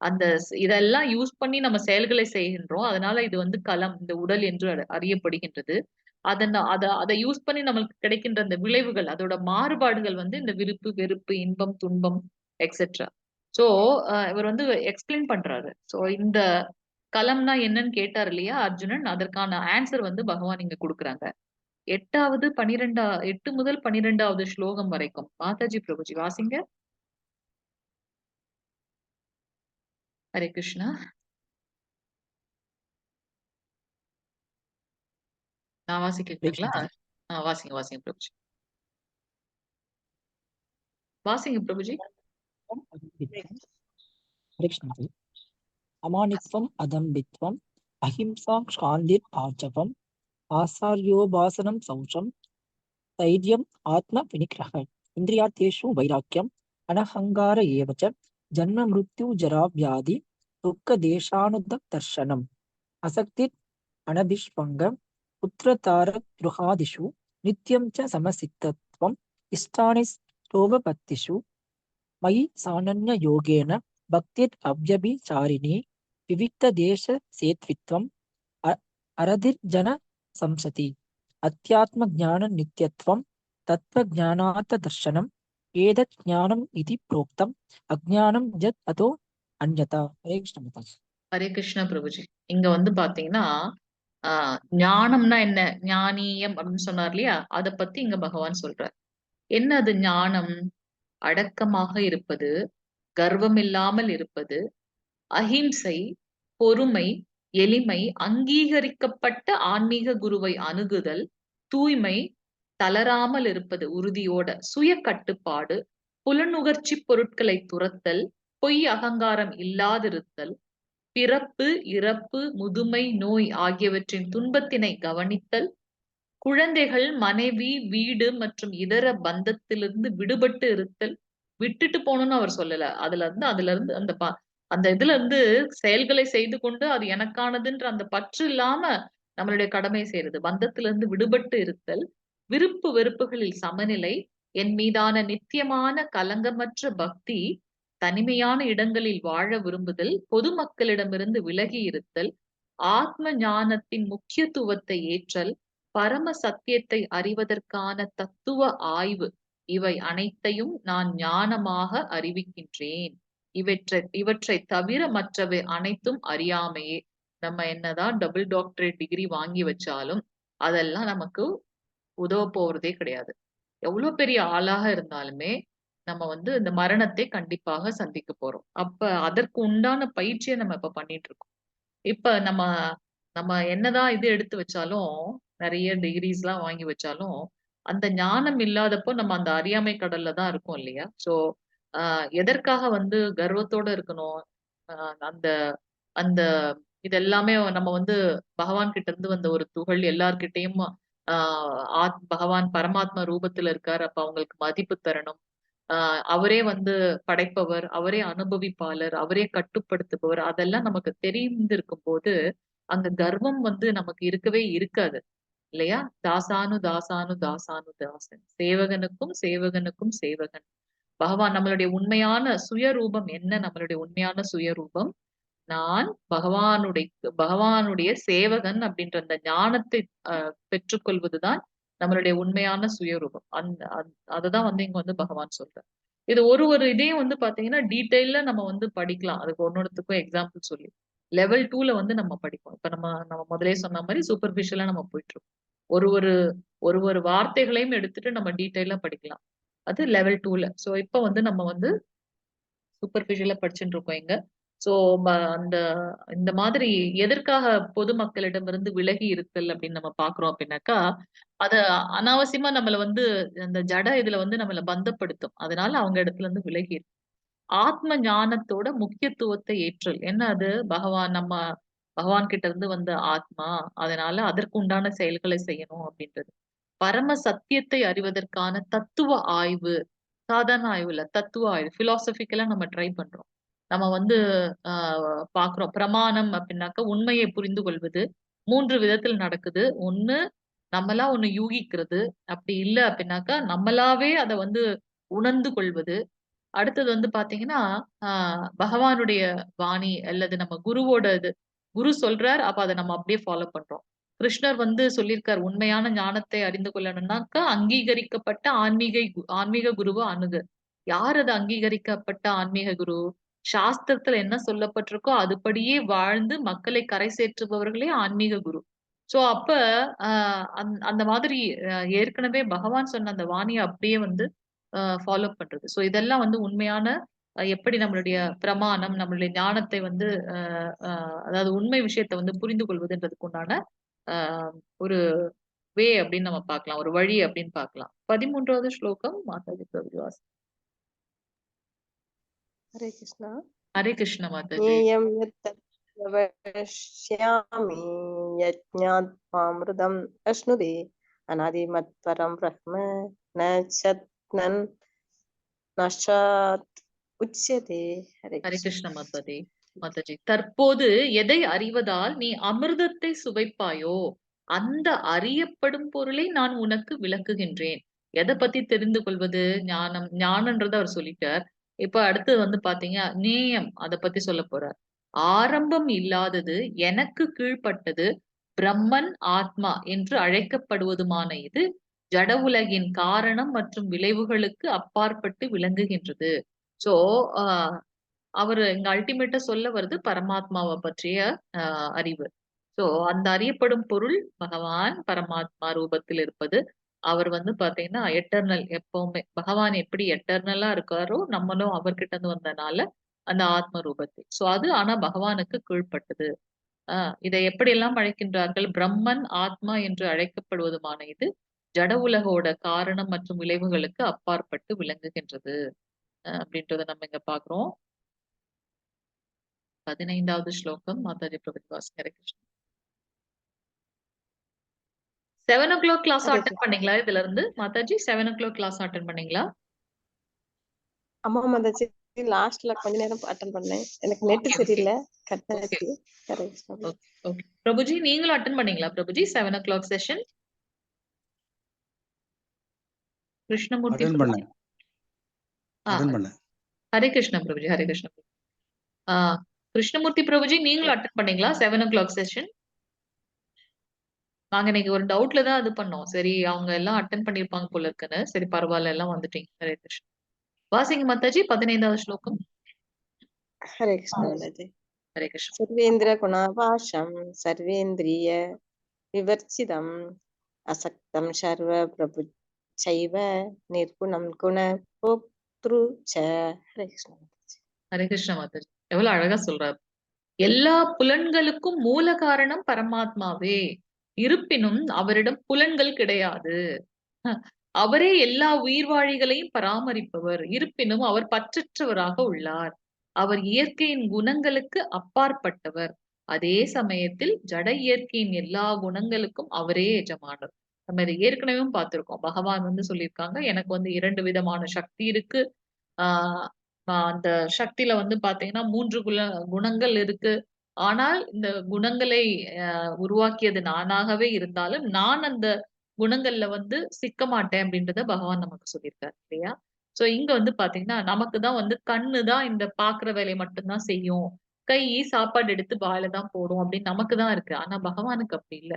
அந்த இதெல்லாம் யூஸ் பண்ணி நம்ம செயல்களை செய்கின்றோம். அதனால இது வந்து களம், இந்த உடல் என்று அறியப்படுகின்றது. அத யூஸ் பண்ணி நம்மளுக்கு கிடைக்கின்ற அந்த விளைவுகள், அதோட மாறுபாடுகள் வந்து இந்த விருப்பு, வெறுப்பு, இன்பம், துன்பம் எக்ஸெட்ரா. சோ இவர் வந்து எக்ஸ்பிளைன் பண்றாரு. சோ இந்த களம்னா என்னன்னு கேட்டார் இல்லையா அர்ஜுனன்? அதற்கான ஆன்சர் வந்து பகவான் இங்க குடுக்குறாங்க. 8 முதல் 12வது ஸ்லோகம் வரைக்கும். மாதாஜி பிரபுஜி வாசிங்க. ஹரே கிருஷ்ணா. நான் வாசிக்கட்டுங்களா? பிரேக்ஷணம் வாசிங்க, வாசிங்க பிரபுஜி. வாசிங்க பிரபுஜி. பிரேக்ஷணம் அமானித்வம் அதம்பித்வம் அஹிம்சா க்ஷாந்திர் ஆர்ஜவம் ஆசார்யோபாசனம் சௌச்சம் தைரியம் ஆத்ம வினிகிரஹ இந்திரியார்த்தேஷு வைராக்கியம் அனஹங்கார ஏவச்ச ஜன்ம மிருத்யு ஜரா வியாதி துக்க தேசானுதர்ஷனம் அசக்திர் அனபிஷ்வங்கம் புத்திரதார கிருஹாதிஷு நித்யம் ச சமசித்தத்வம் இஷ்டானி ஸ்லோபபத்திஷு மயி சானன்ய யோகேன பக்திர் அவ்யபிசாரிணி விவிக்த தேச சேத்வித்வம் அரதிர்ஜன சம்சதி அத்தியாத்ம ஞான நித்யத்வம் தத்வ ஞானார்த்த தர்ஷனம் ஏதத் ஞானம் இதி புரோக்தம் அஜ்ஞானம் ஜத் அதோ அன்யதா. ஹரே கிருஷ்ண மாதாஜி. ஹரே கிருஷ்ணா பிரபுஜி. இங்க வந்து பாத்தீங்கன்னா ஞானம்னா என்ன, ஞானியம் அப்படின்னு சொன்னார் இல்லையா? அத பத்தி இங்க பகவான் சொல்றார். என்ன அது ஞானம்? அடக்கமாக இருப்பது, கர்வம் இல்லாமல் இருப்பது, அஹிம்சை, பொறுமை, எளிமை, அங்கீகரிக்கப்பட்ட ஆன்மீக குருவை அணுகுதல், தூய்மை, தளராமல் இருப்பது உறுதியோட, சுய கட்டுப்பாடு, புலனுகர்ச்சி பொருட்களை துரத்தல், பொய் அகங்காரம் இல்லாதிருத்தல், பிறப்பு, இறப்பு, முதுமை, நோய் ஆகியவற்றின் துன்பத்தினை கவனித்தல், குழந்தைகள், மனைவி, வீடு மற்றும் இதர பந்தத்திலிருந்து விடுபட்டு இருத்தல். விட்டுட்டு போகணும்னு அவர் சொல்லல. அதுல இருந்து அந்த இதுல இருந்து செயல்களை செய்து கொண்டு அது எனக்கானதுன்ற அந்த பற்று இல்லாம நம்மளுடைய கடமை செய்யறது. பந்தத்திலிருந்து விடுபட்டு இருத்தல், விருப்பு வெறுப்புகளில் சமநிலை, என் மீதான நித்தியமான கலங்கமற்ற பக்தி, தனிமையான இடங்களில் வாழ விரும்புதல், பொதுமக்களிடமிருந்து விலகி இருத்தல், ஆத்ம ஞானத்தின் முக்கியத்துவத்தை ஏற்றல், பரம சத்தியத்தை அறிவதற்கான தத்துவ ஆய்வு, இவை அனைத்தையும் நான் ஞானமாக அறிவிக்கின்றேன். இவற்றை தவிர மற்றவை அனைத்தும் அறியாமையே. நம்ம என்னதான் டபுள் டாக்டரேட் டிகிரி வாங்கி வச்சாலும் அதெல்லாம் நமக்கு உதவ போறதே கிடையாது. எவ்வளவு பெரிய ஆளாக இருந்தாலுமே நம்ம வந்து இந்த மரணத்தை கண்டிப்பாக சந்திக்க போறோம். அப்ப அதற்கு உண்டான பயிற்சியை நம்ம இப்ப பண்ணிட்டு இருக்கோம். இப்ப நம்ம நம்ம என்னதான் இது எடுத்து வச்சாலும், நிறைய டிகிரிஸ் எல்லாம் வாங்கி வச்சாலும், அந்த ஞானம் இல்லாதப்போ நம்ம அந்த அறியாமை கடல்ல தான் இருக்கோம் இல்லையா? சோ எதற்காக வந்து கர்வத்தோட இருக்கணும்? அந்த அந்த இதெல்லாமே நம்ம வந்து பகவான் கிட்ட இருந்து வந்த ஒரு துகள். எல்லார்கிட்டயும் பகவான் பரமாத்மா ரூபத்துல இருக்காரு. அப்ப அவங்களுக்கு மதிப்பு தரணும். அவரே வந்து படைப்பவர், அவரே அனுபவிப்பாளர், அவரே கட்டுப்படுத்துபவர். அதெல்லாம் நமக்கு தெரிந்திருக்கும் போது அங்க கர்வம் வந்து நமக்கு இருக்கவே இருக்காது இல்லையா? தாசானு தாசானு தாசானு தாசன், சேவகனுக்கும் சேவகனுக்கும் சேவகன். பகவான் நம்மளுடைய உண்மையான சுயரூபம் என்ன? நம்மளுடைய உண்மையான சுயரூபம், நான் பகவானுடைய சேவகன் அப்படின்ற அந்த ஞானத்தை பெற்றுக்கொள்வதுதான் நம்மளுடைய உண்மையான சுயரூபம். அததான் வந்து இங்க வந்து பகவான் சொல்றார். இது ஒரு இதையும் வந்து பாத்தீங்கன்னா டீட்டெயில்ல நம்ம வந்து படிக்கலாம். அதுக்கு ஒன்னொன்னுத்துக்கும் எக்ஸாம்பிள் சொல்லி லெவல் 2ல வந்து நம்ம படிப்போம். இப்ப நம்ம நம்ம முதலே சொன்ன மாதிரி சூப்பர்ஃபிஷியலா நம்ம போயிட்டு இருக்கோம். ஒரு ஒரு ஒரு ஒரு வார்த்தைகளையும் எடுத்துட்டு நம்ம டீட்டெயிலா படிக்கலாம். அது லெவல் 2ல. சோ இப்ப வந்து நம்ம வந்து சூப்பர்ஃபிஷியலா படிச்சுட்டு இருக்கோம் இங்க. சோ அந்த இந்த மாதிரி எதற்காக பொதுமக்களிடமிருந்து விலகி இருத்தல் அப்படின்னு நம்ம பார்க்கிறோம் அப்படின்னாக்கா, அத அனாவசியமா நம்மள வந்து அந்த ஜட இதுல வந்து நம்மள பந்தப்படுத்தும். அதனால அவங்க இடத்துல இருந்து விலகி ஆத்ம ஞானத்தோட முக்கியத்துவத்தை ஏற்றல். என்ன அது? பகவான் கிட்ட இருந்து வந்த ஆத்மா. அதனால அதற்கு உண்டான செயல்களை செய்யணும் அப்படின்றது. பரம சத்தியத்தை அறிவதற்கான தத்துவ ஆய்வு. சாதாரண ஆய்வு இல்ல. தத்துவ ஆய்வு. பிலாசபிக்கலா நம்ம ட்ரை பண்றோம். நம்ம வந்து அ பார்க்கிறோம். பிரமாணம் அப்படின்னாக்க உண்மையை புரிந்து கொள்வது. 3 விதத்தில் நடக்குது. நம்மளா ஒண்ணு யூகிக்கிறது. அப்படி இல்ல அப்படின்னாக்கா, நம்மளாவே அத வந்து உணர்ந்து கொள்வது. அடுத்தது வந்து பாத்தீங்கன்னா, ஆ பகவானுடைய வாணி அல்லது நம்ம குருவோட இது. குரு சொல்றார், அப்ப அத நம்ம அப்படியே ஃபாலோ பண்றோம். கிருஷ்ணர் வந்து சொல்லியிருக்கார், உண்மையான ஞானத்தை அறிந்து கொள்ளணும்னாக்கா, அங்கீகரிக்கப்பட்ட ஆன்மீக குருவ அணுகு. யார் அது அங்கீகரிக்கப்பட்ட ஆன்மீக குரு? சாஸ்திரத்துல என்ன சொல்லப்பட்டிருக்கோ, அதுபடியே வாழ்ந்து மக்களை கரை சேர்ற்றுபவர்களே ஆன்மீக குரு. சோ அப்ப அ அந்த மாதிரி ஏற்கனவே பகவான் சொன்ன அந்த வாணிய அப்படியே வந்து ஃபாலோ பண்றது. சோ இதெல்லாம் வந்து உண்மையான எப்படி நம்மளுடைய பிரமாணம், நம்மளுடைய ஞானத்தை வந்து அ அ அதாவது உண்மை விஷயத்த வந்து புரிந்து கொள்வதுன்றதுக்கு உண்டான அ ஒரு அப்படின்னு நம்ம பார்க்கலாம். ஒரு வழி அப்படின்னு பார்க்கலாம். 13வது ஸ்லோகம் மாதாஜி பிரபுஜி हरे कृष्णा। ஹரே கிருஷ்ண மாதாஜி. ज्ञेयं यत्तत् प्रवक्ष्यामि यज्ञात्मामृतम् अश्नुते अनादिमत्परं ब्रह्म न चत्नन् नश्चात् उच्यते। हरे ஹரே कृष्ण। கிருஷ்ண மாதாஜி. தற்போது எதை அறிவதால் நீ அமிர்தத்தை சுவைப்பாயோ, அந்த அறியப்படும் பொருளை நான் உனக்கு விளக்குகின்றேன். எத பத்தி தெரிந்து கொள்வது? ஞானம். ஞானம்ன்றத அவர் சொல்லிட்டார். இப்ப அடுத்தது வந்து பாத்தீங்க, நேயம் அத பத்தி சொல்லப் போறார். ஆரம்பம் இல்லாதது, எனக்கு கீழ்ப்பட்டது, பிரம்மன், ஆத்மா என்று அழைக்கப்படுவதுமான இது, ஜட உலகின் காரணம் மற்றும் விளைவுகளுக்கு அப்பாற்பட்டு விளங்குகின்றது. சோ, அ அவரு இங்க அல்டிமேட்டா சொல்ல வருது பரமாத்மாவ பற்றிய அறிவு. சோ அந்த அறியப்படும் பொருள் பகவான் பரமாத்மா ரூபத்தில் இருப்பது. அவர் வந்து பாத்தீங்கன்னா எட்டர்னல் எப்பவுமே. பகவான் எப்படி எட்டர்னலா இருக்காரோ, நம்மளும் அவர்கிட்ட இருந்து வந்தனால அந்த ஆத்ம ரூபத்தில். சோ அது ஆனா பகவானுக்கு கீழ்ப்பட்டது. அ இதை எப்படியெல்லாம் அழைக்கின்றார்கள்? பிரம்மன், ஆத்மா என்று அழைக்கப்படுவதுமான இது, ஜட உலகோட காரணம் மற்றும் விளைவுகளுக்கு அப்பாற்பட்டு விளங்குகின்றது. அப்படின்றத நம்ம இங்க பார்க்கிறோம். 15வது ஸ்லோகம் மாதாஜி பிரபுபாஸ் ஹரே கிருஷ்ணா. 7:00 கிளாஸ் हरे அட்டெண்ட் कृष्ण। பண்ணீங்களா இதுல இருந்து? மாதாஜி 7:00 கிளாஸ் அட்டெண்ட் பண்ணீங்களா? அம்மா மதாச்சி லாஸ்ட்ல கொஞ்ச நேரம் அட்டன் பண்ணேன். எனக்கு நெட் ஓகே, ஓகே, சரியில்ல. கட் ஓகே, ஆச்சு. ஹரே கிருஷ்ணா. Okay, okay. பிரபுஜி நீங்களும் அட்டெண்ட் பண்ணீங்களா பிரபுஜி 7:00 செஷன்? கிருஷ்ணமூர்த்தி அட்டன் பிரபுஜி. பண்ணேன் ஆ அட்டன் பண்ணேன் ஹரே கிருஷ்ணா பிரபுஜி, ஹரே கிருஷ்ணா. ஆ கிருஷ்ணமூர்த்தி பிரபுஜி நீங்களும் அட்டெண்ட் பண்ணீங்களா 7:00 செஷன்? நாங்க இன்னைக்கு ஒரு டவுட்ல தான் இது பண்ணோம். சரி அவங்க எல்லாம் அட்டெண்ட் பண்ணிருப்பாங்க போல இருக்குன்னு. சரி பரவாயில்ல எல்லாம் வந்துட்டீங்க. ஹரே கிருஷ்ணா. வாசிங்க மாதாஜி 15வது ஸ்லோகம். ஹரே கிருஷ்ணா மதாச்சி। ஹரே கிருஷ்ணா. सर्वेन्द्र गुणाभाषं सर्वेन्द्रिय विवर्जितम् असक्तं सर्वप्रभुच्चैव निर्गुणं गुणभोक्तृ च। हरे कृष्ण। ஹரே கிருஷ்ண மாதாஜி. எவ்வளவு அழகா சொல்றாரு. எல்லா புலன்களுக்கும் மூல காரணம் பரமாத்மாவே. இருப்பினும் அவரிடம் புலன்கள் கிடையாது. அவரே எல்லா உயிர்வாழிகளையும் பராமரிப்பவர். இருப்பினும் அவர் பற்றற்றவராக உள்ளார். அவர் இயற்கையின் குணங்களுக்கு அப்பாற்பட்டவர். அதே சமயத்தில் ஜட இயற்கையின் எல்லா குணங்களுக்கும் அவரே எஜமானர். நம்ம இதை ஏற்கனவே பார்த்திருக்கோம். பகவான் வந்து சொல்லியிருக்காங்க, எனக்கு வந்து 2 விதமான சக்தி இருக்கு. ஆஹ் அந்த சக்தியில வந்து பாத்தீங்கன்னா 3 குணங்கள் இருக்கு. ஆனால் இந்த குணங்களை உருவாக்கியது நானாகவே இருந்தாலும், நான் அந்த குணங்கள்ல வந்து சிக்க மாட்டேன் அப்படின்றத பகவான் நமக்கு சொல்லியிருக்காரு இல்லையா? சோ இங்க வந்து பாத்தீங்கன்னா, நமக்கு தான் வந்து கண்ணு தான் இந்த பாக்குற வேலையை மட்டும் தான் செய்யும். கை சாப்பாடு எடுத்து வாயில தான் போடும் அப்படின்னு நமக்கு தான் இருக்கு. ஆனா பகவானுக்கு அப்படி இல்ல.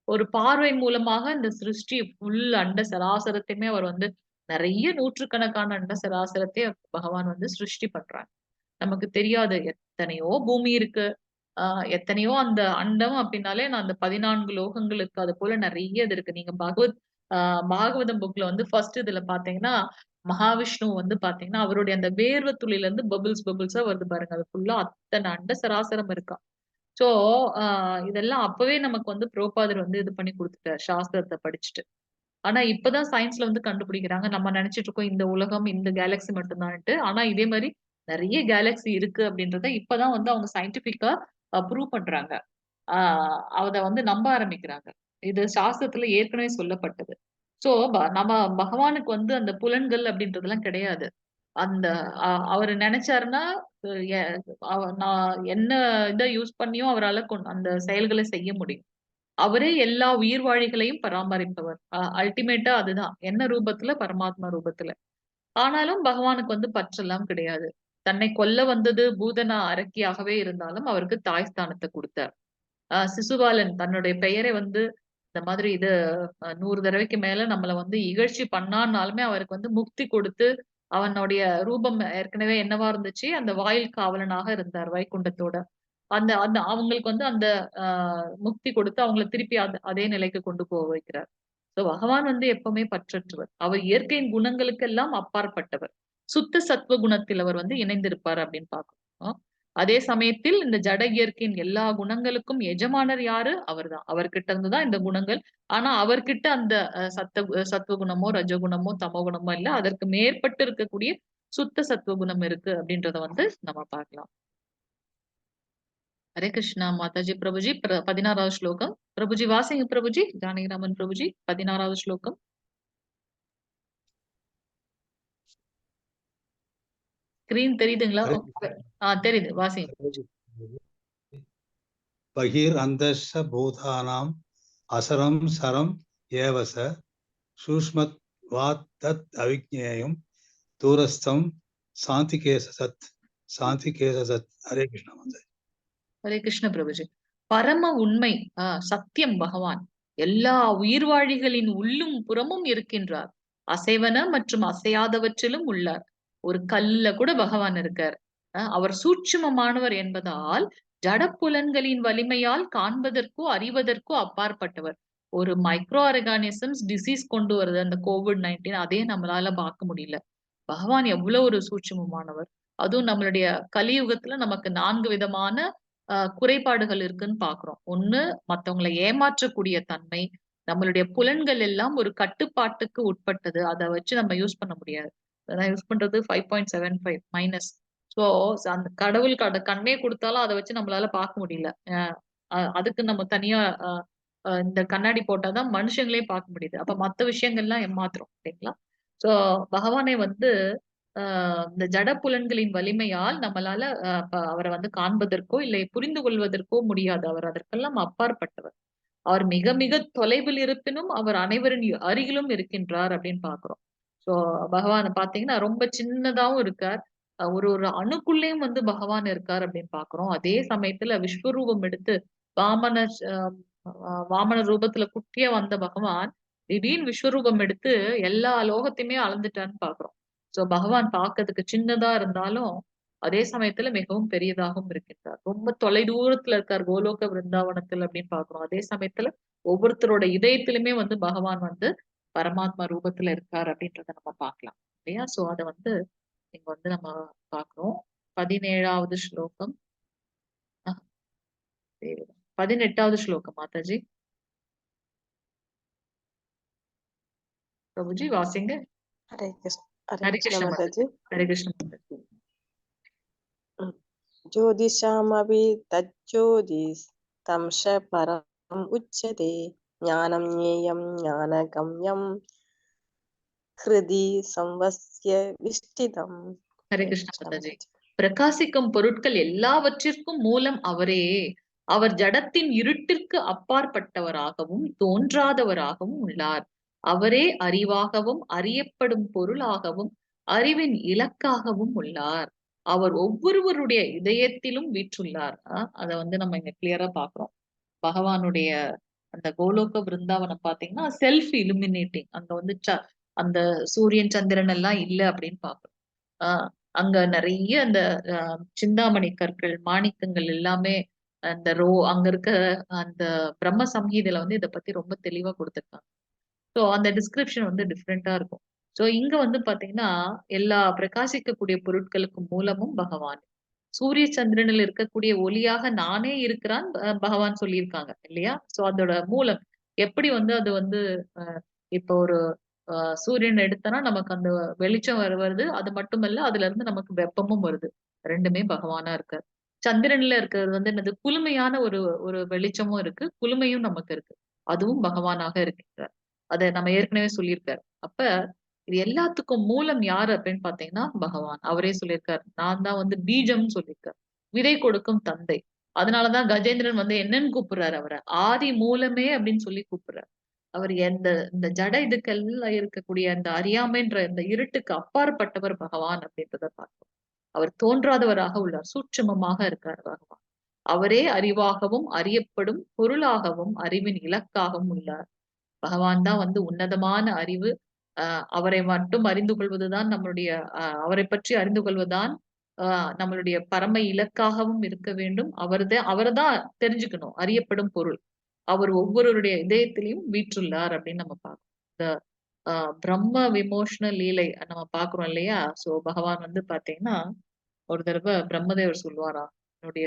ஒரு பார்வை மூலமாக இந்த சிருஷ்டி ஃபுல் அண்ட சராசரத்தையுமே அவர் வந்து நிறைய நூற்றுக்கணக்கான அண்ட சராசரத்தை பகவான் வந்து சிருஷ்டி பண்றாங்க. நமக்கு தெரியாது எத்தனையோ பூமி இருக்கு. எத்தனையோ அந்த அண்டம் அப்படின்னாலே நான் அந்த 14 லோகங்களுக்கு அது போல நிறைய இது இருக்கு. நீங்க பாகவதம் புக்ல வந்து ஃபர்ஸ்ட் இதுல பாத்தீங்கன்னா மகாவிஷ்ணு வந்து பாத்தீங்கன்னா அவருடைய அந்த வேர்வை துளியில இருந்து பபிள்ஸா வருது பாருங்க. அது ஃபுல்லா அத்தனை அண்ட சராசரம் இருக்கா. சோ இதெல்லாம் அப்பவே நமக்கு வந்து புரோபாதர் வந்து இது பண்ணி கொடுத்துட்டார் சாஸ்திரத்தை படிச்சுட்டு. ஆனா இப்பதான் சயின்ஸ்ல வந்து கண்டுபிடிக்கிறாங்க. நம்ம நினைச்சிட்டு இருக்கோம் இந்த உலகம் இந்த கேலக்ஸி மட்டும்தான்ட்டு. ஆனா இதே மாதிரி நிறைய கேலக்ஸி இருக்கு அப்படின்றத இப்பதான் வந்து அவங்க சயின்டிபிக்கா ப்ரூவ் பண்றாங்க. அத வந்து நம்ப ஆரம்பிக்கிறாங்க. இது சாஸ்திரத்துல ஏற்கனவே சொல்லப்பட்டது. சோ நம்ம பகவானுக்கு வந்து அந்த புலன்கள் அப்படின்றதெல்லாம் கிடையாது. அந்த அவரு நினைச்சாருன்னா நான் என்ன இதை யூஸ் பண்ணியும் அவரால அந்த செயல்களை செய்ய முடியும். அவரே எல்லா உயிர்வாழிகளையும் பராமரிப்பவர். அல்டிமேட்டா அதுதான். என்ன ரூபத்துல? பரமாத்மா ரூபத்துல. ஆனாலும் பகவானுக்கு வந்து பற்றெல்லாம் கிடையாது. தன்னை கொல்ல வந்தது பூதனா அரக்கியாகவே இருந்தாலும் அவருக்கு தாய் ஸ்தானத்தை கொடுத்தார். சிசுபாலன் தன்னுடைய பெயரை வந்து இந்த மாதிரி இது 100 தடவைக்கு மேல நம்மள வந்து இகழ்ச்சி பண்ணான்னாலுமே அவருக்கு வந்து முக்தி கொடுத்து அவனுடைய ரூபம் ஏற்கனவே என்னவா இருந்துச்சு? அந்த வாயில் காவலனாக இருந்தார் வைகுண்டத்தோட. அந்த அந்த அவங்களுக்கு வந்து அந்த முக்தி கொடுத்து அவங்கள திருப்பி அதே நிலைக்கு கொண்டு போக வைக்கிறார். சோ பகவான் வந்து எப்பவுமே பற்றற்றவர். அவர் இயற்கையின் குணங்களுக்கெல்லாம் அப்பாற்பட்டவர். சுத்த சத்துவ குணத்தில் அவர் வந்து இணைந்திருப்பார் அப்படின்னு பார்க்கிறோம். அதே சமயத்தில் இந்த ஜட இயற்கையின் எல்லா குணங்களுக்கும் எஜமானர் யாரு? அவர்தான். அவர்கிட்ட இருந்துதான் இந்த குணங்கள். ஆனா அவர்கிட்ட அந்த சத்துவ குணமோ ரஜகுணமோ தமோ குணமோ இல்ல. அதற்கு மேற்பட்டு இருக்கக்கூடிய சுத்த சத்துவ குணம் இருக்கு அப்படின்றத வந்து நம்ம பார்க்கலாம். हरे कृष्णा माताजी प्रभुजी 16வது ஸ்லோகம் பிரபுஜி வாசிங்க பிரபுஜி ஜானகிராமன் பிரபுஜி 16வது ஸ்லோகம் ஸ்கிரீன் தெரியுதுங்களா? தெரியுது வாசிங்க. பகிர் அந்தஷ பூதானாம் அசரம் சரம் ஏவச சூஷ்மத் வாத் தத் அவிக்ஞேயம் தூரஸ்தம் சாந்திகேச சத் ஹரே கிருஷ்ணா மாதாஜி. ஹரே கிருஷ்ண பிரபுஜி. பரம உண்மை சத்தியம் பகவான் எல்லா உயிர்வாழிகளின் உள்ளும் புறமும் இருக்கின்றார். அசைவன மற்றும் அசையாதவற்றிலும் உள்ளார். ஒரு கல்ல கூட பகவான் இருக்கார். அவர் சூட்சுமமானவர் என்பதால் ஜடப்புலன்களின் வலிமையால் காண்பதற்கோ அறிவதற்கோ அப்பாற்பட்டவர். ஒரு மைக்ரோ ஆர்கானிசம்ஸ் டிசீஸ் கொண்டு வருது அந்த COVID-19 அதே நம்மளால பார்க்க முடியல. பகவான் எவ்வளவு ஒரு சூட்சுமமானவர். அதுவும் நம்மளுடைய கலியுகத்துல நமக்கு 4 விதமான குறைபாடுகள் இருக்குன்னு பாக்குறோம். ஒண்ணு மத்தவங்களை ஏமாற்றக்கூடிய தன்மை. நம்மளுடைய புலன்கள் எல்லாம் ஒரு கட்டுப்பாட்டுக்கு உட்பட்டது. அதை வச்சு நம்ம யூஸ் பண்ண முடியாது. அதான் யூஸ் பண்றது 5.75 மைனஸ். சோ அந்த கடவுள் கண்ணே கொடுத்தாலும் அதை வச்சு நம்மளால பார்க்க முடியல. அதுக்கு நம்ம தனியா இந்த கண்ணாடி போட்டாதான் மனுஷங்களே பார்க்க முடியுது. அப்ப மத்த விஷயங்கள்லாம் ஏமாத்துறோம் இல்லைங்களா? சோ பகவானை வந்து இந்த ஜட புலன்களின் வலிமையால் நம்மளால அவரை வந்து காண்பதற்கோ இல்லை புரிந்து கொள்வதற்கோ முடியாது. அவர் அதற்கெல்லாம் அப்பாற்பட்டவர். அவர் மிக மிக தொலைவில் இருப்பினும் அவர் அனைவரின் அருகிலும் இருக்கின்றார் அப்படின்னு பாக்குறோம். சோ பகவான் பாத்தீங்கன்னா ரொம்ப சின்னதாவும் இருக்கார். ஒரு ஒரு அணுக்குள்ளேயும் வந்து பகவான் இருக்கார் அப்படின்னு பாக்குறோம். அதே சமயத்துல விஸ்வரூபம் எடுத்து வாமன ரூபத்துல குட்டியா வந்த பகவான் திடீர்னு விஸ்வரூபம் எடுத்து எல்லா லோகத்தையுமே அளந்துட்டான்னு பாக்குறோம். சோ பகவான் பார்க்கிறதுக்கு சின்னதா இருந்தாலும் அதே சமயத்துல மிகவும் பெரியதாகவும் இருக்கின்றார். ரொம்ப தொலை தூரத்துல இருக்கார் கோலோக விருந்தாவனத்தில் அப்படின்னு பாக்குறோம். அதே சமயத்துல ஒவ்வொருத்தரோட இதயத்திலுமே வந்து பகவான் வந்து பரமாத்மா ரூபத்துல இருக்கார் அப்படின்றத நம்ம பார்க்கலாம் இல்லையா? சோ அத வந்து இங்க வந்து நம்ம பாக்குறோம். 17வது ஸ்லோகம் 18வது ஸ்லோகம் மாதாஜி பிரபுஜி வாசிங்க. ஹரே கிருஷ்ண ஹரே கிருஷ்ண மாதாஜி. ஹரே கிருஷ்ண மாதாஜி. ஜோதிஷாமபி தஜ்ஜோதிஸ் தம்ஷ பரம் உச்சதே ஞானம் ஞேயம் ஞானகம்யம் ஹிருதி சம்வஸ்ய விஷ்டிதம். ஹரே கிருஷ்ண மாதாஜி. பிரகாசிக்கும் பொருட்கள் எல்லாவற்றிற்கும் மூலம் அவரே. அவர் ஜடத்தின் இருட்டிற்கு அப்பாற்பட்டவராகவும் தோன்றாதவராகவும் உள்ளார். அவரே அறிவாகவும் அறியப்படும் பொருளாகவும் அறிவின் இலக்காகவும் உள்ளார். அவர் ஒவ்வொருவருடைய இதயத்திலும் வீற்றுள்ளார். அத வந்து நம்ம இங்க கிளியரா பாக்குறோம். பகவானுடைய அந்த கோலோக பிருந்தாவனம் பாத்தீங்கன்னா செல்ஃப் இலுமினேட்டிங். அங்க வந்து அந்த சூரியன் சந்திரன் எல்லாம் இல்ல அப்படின்னு பாக்குறோம். அங்க நிறைய அந்த சிந்தாமணி கற்கள் மாணிக்கங்கள் எல்லாமே அங்க இருக்க அந்த பிரம்ம சம்ஹிதையில வந்து இத பத்தி ரொம்ப தெளிவா கொடுத்திருக்காங்க. சோ அந்த டிஸ்கிரிப்ஷன் வந்து டிஃப்ரெண்டா இருக்கும். சோ இங்க வந்து பாத்தீங்கன்னா, எல்லா பிரகாசிக்கக்கூடிய பொருட்களுக்கு மூலமும் பகவான். சூரிய சந்திரனில் இருக்கக்கூடிய ஒளியாக நானே இருக்கிறான் பகவான் சொல்லியிருக்காங்க இல்லையா? சோ அதோட மூலம் எப்படி வந்து அது வந்து அ இப்போ ஒரு அ சூரியன் எடுத்தோம்னா நமக்கு அந்த வெளிச்சம் வருது. அது மட்டுமல்ல, அதுல இருந்து நமக்கு வெப்பமும் வருது. 2மே பகவானா இருக்காரு. சந்திரன்ல இருக்கிறது வந்து என்னது? குளுமையான ஒரு ஒரு வெளிச்சமும் இருக்கு. குளுமையும் நமக்கு இருக்கு. அதுவும் பகவானாக இருக்கின்றார். அத நம்ம ஏற்கனவே சொல்லியிருக்காரு. அப்ப இது எல்லாத்துக்கும் மூலம் யாரு அப்படின்னு பார்த்தீங்கன்னா, பகவான். அவரே சொல்லியிருக்காரு. நான் தான் வந்து பீஜம்னு சொல்லியிருக்காரு. விதை கொடுக்கும் தந்தை. அதனால தான் கஜேந்திரன் வந்து என்னன்னு கூப்பிடுறாரு அவர. ஆதி மூலமே அப்படின்னு சொல்லி கூப்பிடுறாரு. அவர் இந்த ஜட இதுக்கெல்லாம் இருக்கக்கூடிய அந்த அறியாமைன்ற இந்த இருட்டுக்கு அப்பாற்பட்டவர் பகவான் அப்படின்றத பார்க்கிறோம். அவர் தோன்றாதவராக உள்ளார். சூட்சுமமாக இருக்கார் பகவான். அவரே அறிவாகவும், அறியப்படும் பொருளாகவும், அறிவின் இலக்காகவும் உள்ளார். பகவான் தான் வந்து உன்னதமான அறிவு. அவரை மட்டும் அறிந்து கொள்வதுதான் நம்மளுடைய அவரைப் பற்றி அறிந்து கொள்வதுதான் அ நம்மளுடைய பரம இலக்காகவும் இருக்க வேண்டும். அவரதான் தெரிஞ்சுக்கணும். அறியப்படும் பொருள். அவர் ஒவ்வொருவருடைய இதயத்திலும் வீற்றுள்ளார் அப்படின்னு நம்ம பார்க்கிறோம். இந்த அ பிரம்ம விமோசன லீலை நம்ம பார்க்கிறோம் இல்லையா? சோ பகவான் வந்து பார்த்தீங்கன்னா, ஒரு தடவ பிரம்மதேவர் சொல்லுவாராம். என்னுடைய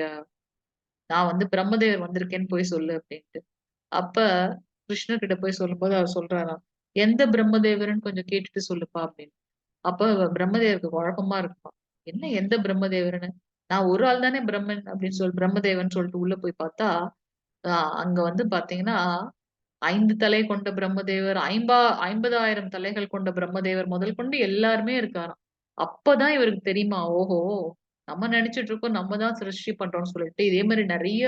நான் வந்து பிரம்மதேவர் வந்திருக்கேன்னு போய் சொல்லு அப்படின்ட்டு. அப்ப கிருஷ்ணர் கிட்ட போய் சொல்லும்போது அவர் சொல்றாராம், எந்த பிரம்மதேவர்ன்னு கொஞ்சம் கேட்டுட்டு சொல்லுப்பா அப்படின்னு. அப்ப பிரம்மதேவருக்கு குழப்பமா இருக்குமாம். என்ன எந்த பிரம்மதேவர்ன்னு? நான் ஒரு ஆள் தானே பிரம்மன் அப்படின்னு பிரம்மதேவன் சொல்லிட்டு உள்ள போய் பார்த்தா, அ அங்க வந்து பார்த்தீங்கன்னா, 5 தலை கொண்ட பிரம்மதேவர், 50,000 தலைகள் கொண்ட பிரம்மதேவர் முதல் கொண்டு எல்லாருமே இருக்காராம். அப்பதான் இவருக்கு தெரியுமா, ஓஹோ! நம்ம நெனச்சுட்டு இருக்கோம், நம்ம தான் சிருஷ்டி பண்றோம்னு சொல்லிட்டு, இதே மாரி நெறைய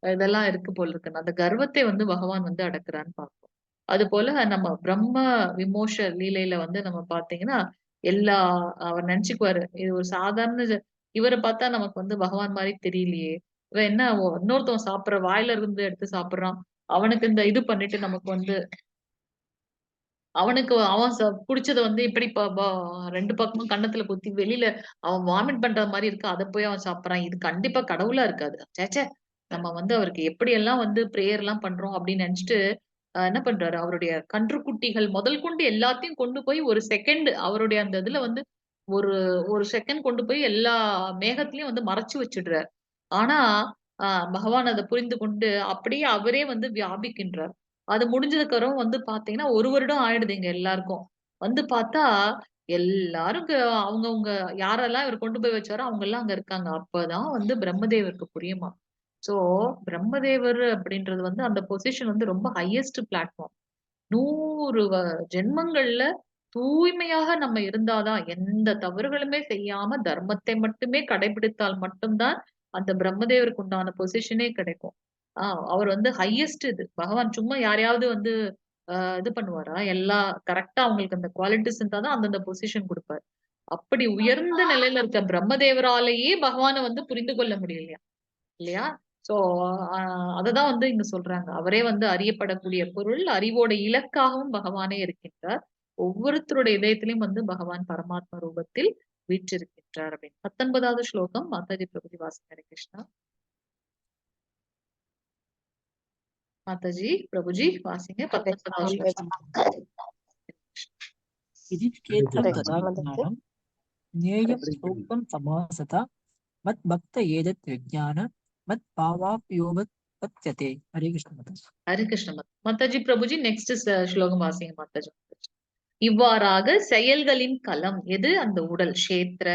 இதெல்லாம் இருக்கு போல இருக்கு. அந்த கர்வத்தை வந்து பகவான் வந்து அடக்குறான்னு பார்ப்போம். அதுபோல நம்ம பிரம்ம விமோச லீலையில வந்து நம்ம பார்த்தீங்கன்னா, எல்லா அவர் நெனச்சுக்குவாரு. இது ஒரு சாதாரண இவர பார்த்தா நமக்கு வந்து பகவான் மாரி தெரியலையே! இவன் என்ன இன்னொருத்தவன் சாப்பிடுற வாயில இருந்து எடுத்து சாப்பிடுறான். அவனுக்கு இந்த இது பண்ணிட்டு நமக்கு வந்து அவனுக்கு அவன் புடிச்சத வந்து இப்படி 2 பக்கமும் கன்னத்துல குத்தி வெளியில அவன் வாமிட் பண்ற மாரி இருக்கு. அத போய் அவன் சாப்பிடுறான். இது கண்டிப்பா கடவுளா இருக்காது. ச்சே! நம்ம வந்து அவருக்கு எப்படியெல்லாம் வந்து பிரேயர்லாம் பண்றோம் அப்படின்னு நெனச்சுட்டு, என்ன பண்றாரு, அவருடைய கன்றுக்குட்டிகள் முதல் கொண்டு எல்லாத்தையும் கொண்டு போய் ஒரு செகண்ட் அவருடைய அந்த இதுல வந்து ஒரு ஒரு செகண்ட் கொண்டு போய் எல்லா மேகத்திலயும் வந்து மறைச்சு வச்சுடுறார். ஆனா, அ பகவான் அத புரிந்து கொண்டு அப்படியே அவரே வந்து வியாபிக்கின்றார். அது முடிஞ்சதுக்கப்புறம் வந்து பார்த்தீங்கன்னா, 1 வருடம் ஆயிடுது எங்க எல்லாருக்கும். வந்து பார்த்தா, எல்லாரும் அவங்கவங்க யாரெல்லாம் இவர் கொண்டு போய் வச்சாரோ, அவங்கலாம் அங்க இருக்காங்க. அப்பதான் வந்து பிரம்மதேவருக்கு புரியுமாம். ஸோ, பிரம்மதேவர் அப்படின்றது வந்து அந்த பொசிஷன் வந்து ரொம்ப ஹையஸ்ட் பிளாட்ஃபார்ம். 100 ஜென்மங்கள்ல தூய்மையாக நம்ம இருந்தா தான், எந்த தவறுகளுமே செய்யாம தர்மத்தை மட்டுமே கடைபிடித்தால் மட்டும் தான், அந்த பிரம்மதேவருக்கு உண்டான பொசிஷனே கிடைக்கும். ஆ அவர் வந்து ஹையஸ்ட் இது. பகவான் சும்மா யாரையாவது வந்து இது பண்ணுவாரா? எல்லாம் கரெக்ட்டா அவங்களுக்கு அந்த குவாலிட்டிஸ் இருந்தா தான் அந்தந்த பொசிஷன் குடுப்பாரு. அப்படி உயர்ந்த நிலையில இருக்க பிரம்மதேவராலேயே பகவான வந்து புரிந்து கொள்ள முடியலையாம். இல்லையா? சோ அ அததான் வந்து இங்க சொல்றாங்க. அவரே வந்து அறியப்படக்கூடிய பொருள், அறிவோட இலக்காகவும் பகவானே இருக்கின்றார். ஒவ்வொருத்தருடைய இதயத்திலும் வந்து பகவான் பரமாத்ம ரூபத்தில் வீற்றிருக்கின்றார் அப்படின்னு. 19வது ஸ்லோகம் மாதாஜி பிரபுஜி வாசிங்க. ஹரே கிருஷ்ணா. மாதாஜி பிரபுஜி வாசிங்க. 19வது ஸ்லோகம். इति हरे क्षेत्रं हरे तथा कृष्ण कृष्ण माताजी। ज्ञानं ज्ञेयं हरे कृष्ण प्रोक्तं समासता मद्भक्त एतत् विज्ञान मत्पावाप्योपपद्यते हरे कृष्ण माताजि। ஹரே கிருஷ்ண மாதாஜி பிரபுஜி நெக்ஸ்ட் ஸ்லோகம் வாசிங்க மாதாஜி. இவ்வாறாக செயல்களின் களம் எது? அந்த உடல் க்ஷேத்திர.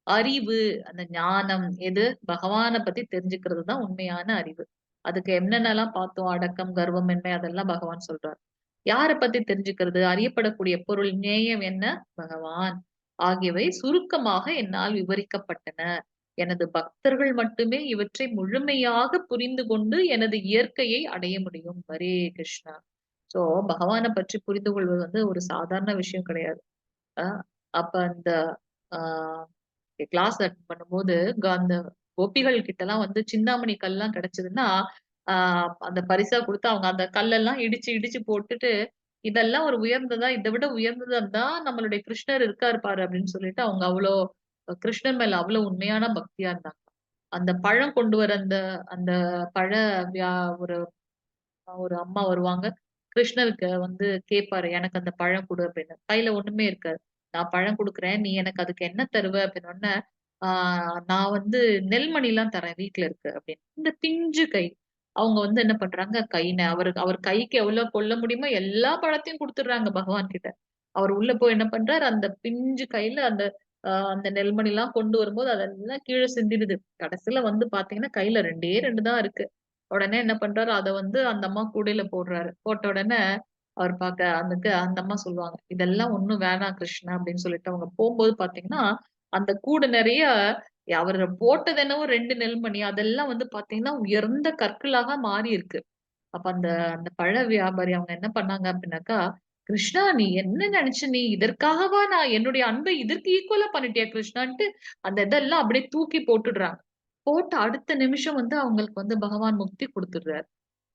அறிவு, அந்த ஞானம் எது? பகவான பத்தி தெரிஞ்சுக்கிறது தான் உண்மையான அறிவு. அதுக்கு என்னென்னலாம் பார்த்தோம்? அடக்கம், கர்வமின்மை அதெல்லாம் பகவான் சொல்றார். யார பத்தி தெரிஞ்சுக்கிறது? அறியப்படக்கூடிய பொருள், நேயம் என்ன? பகவான். ஆகியவை சுருக்கமாக என்னால் விவரிக்கப்பட்டன. எனது பக்தர்கள் மட்டுமே இவற்றை முழுமையாக புரிந்து கொண்டு எனது இயற்கையை அடைய முடியும். ஹரே கிருஷ்ணா. சோ பகவான பற்றி புரிந்து கொள்வது வந்து ஒரு சாதாரண விஷயம் கிடையாது. அ அப்ப அந்த ஆ கிளாஸ் அட்டெண்ட் பண்ணும்போது, அந்த கோபிகள் கிட்டலாம் வந்து சிந்தாமணி கல்லாம் கிடைச்சதுன்னா, ஆ அந்த பரிசா குடுத்து அவங்க அந்த கல்லெல்லாம் இடிச்சு, இடிச்சு போட்டுட்டு, இதெல்லாம் ஒரு உயர்ந்ததா, இத விட உயர்ந்ததா தான் நம்மளுடைய கிருஷ்ணர் இருக்காரு பாரு அப்படின்னு சொல்லிட்டு, அவங்க அவ்ளோ கிருஷ்ணர் மேல அவ்ளோ உண்மையான பக்தியா இருந்தாங்க. அந்த பழம் கொண்டு வர அந்த அந்த பழ ஒரு ஒரு அம்மா வருவாங்க. கிருஷ்ணருக்கு வந்து கேட்பாரு, எனக்கு அந்த பழம் குடு அப்படின்னு. கையில ஒண்ணுமே இருக்காது. நான் பழம் குடுக்குறேன். நீ எனக்கு அதுக்கு என்ன தருவ? அப்படின்னோனே, ஆ நான் வந்து நெல்மணிலாம் தரேன் வீட்ல இருக்கு அப்படின்னு. இந்த பிஞ்சு கை. அவங்க வந்து என்ன பண்றாங்க, அவர் கைக்கு எவ்வளவு கொள்ள முடியுமோ எல்லா பழத்தையும் குடுத்துடுறாங்க பகவான் கிட்ட. அவர் உள்ள போய் என்ன பண்றாரு, அந்த பிஞ்சு கையில அந்த அந்த நெல்மணிலாம் கொண்டு வரும்போது அதெல்லாம் கீழ சிந்திடுது. கடைசில வந்து பாத்தீங்கன்னா, கையில 2டே 2 தான் இருக்கு. உடனே என்ன பண்றாரு, அத வந்து அந்த அம்மா கூடையில போடுறாரு. போட்ட உடனே அவர் அந்த அம்மா சொல்லுவாங்க, "இதெல்லாம் ஒண்ணும் வேணாம் கிருஷ்ணா" அப்படின்னு சொல்லிட்டு அவங்க போம்போது பாத்தீங்கன்னா, அந்த கூடை நெறைய அவரு போட்டது என்னவோ 2 நெல்மணி. அதெல்லாம் வந்து பாத்தீங்கன்னா, உயர்ந்த கற்களாக மாறி இருக்கு. அப்ப அந்த அந்த பழ வியாபாரி அவங்க என்ன பண்ணாங்க அப்படின்னாக்கா, "கிருஷ்ணா நீ என்ன நெனச்ச நீ? இதற்காகவா நான் என்னுடைய அன்பை இதற்கு ஈக்குவலா பண்ணிட்டியா கிருஷ்ணான்ட்டு" அந்த இதெல்லாம் அப்படியே தூக்கி போட்டுடுறாங்க. போட்ட அடுத்த நிமிஷம் வந்து அவங்களுக்கு வந்து பகவான் முக்தி குடுத்துடுறாரு.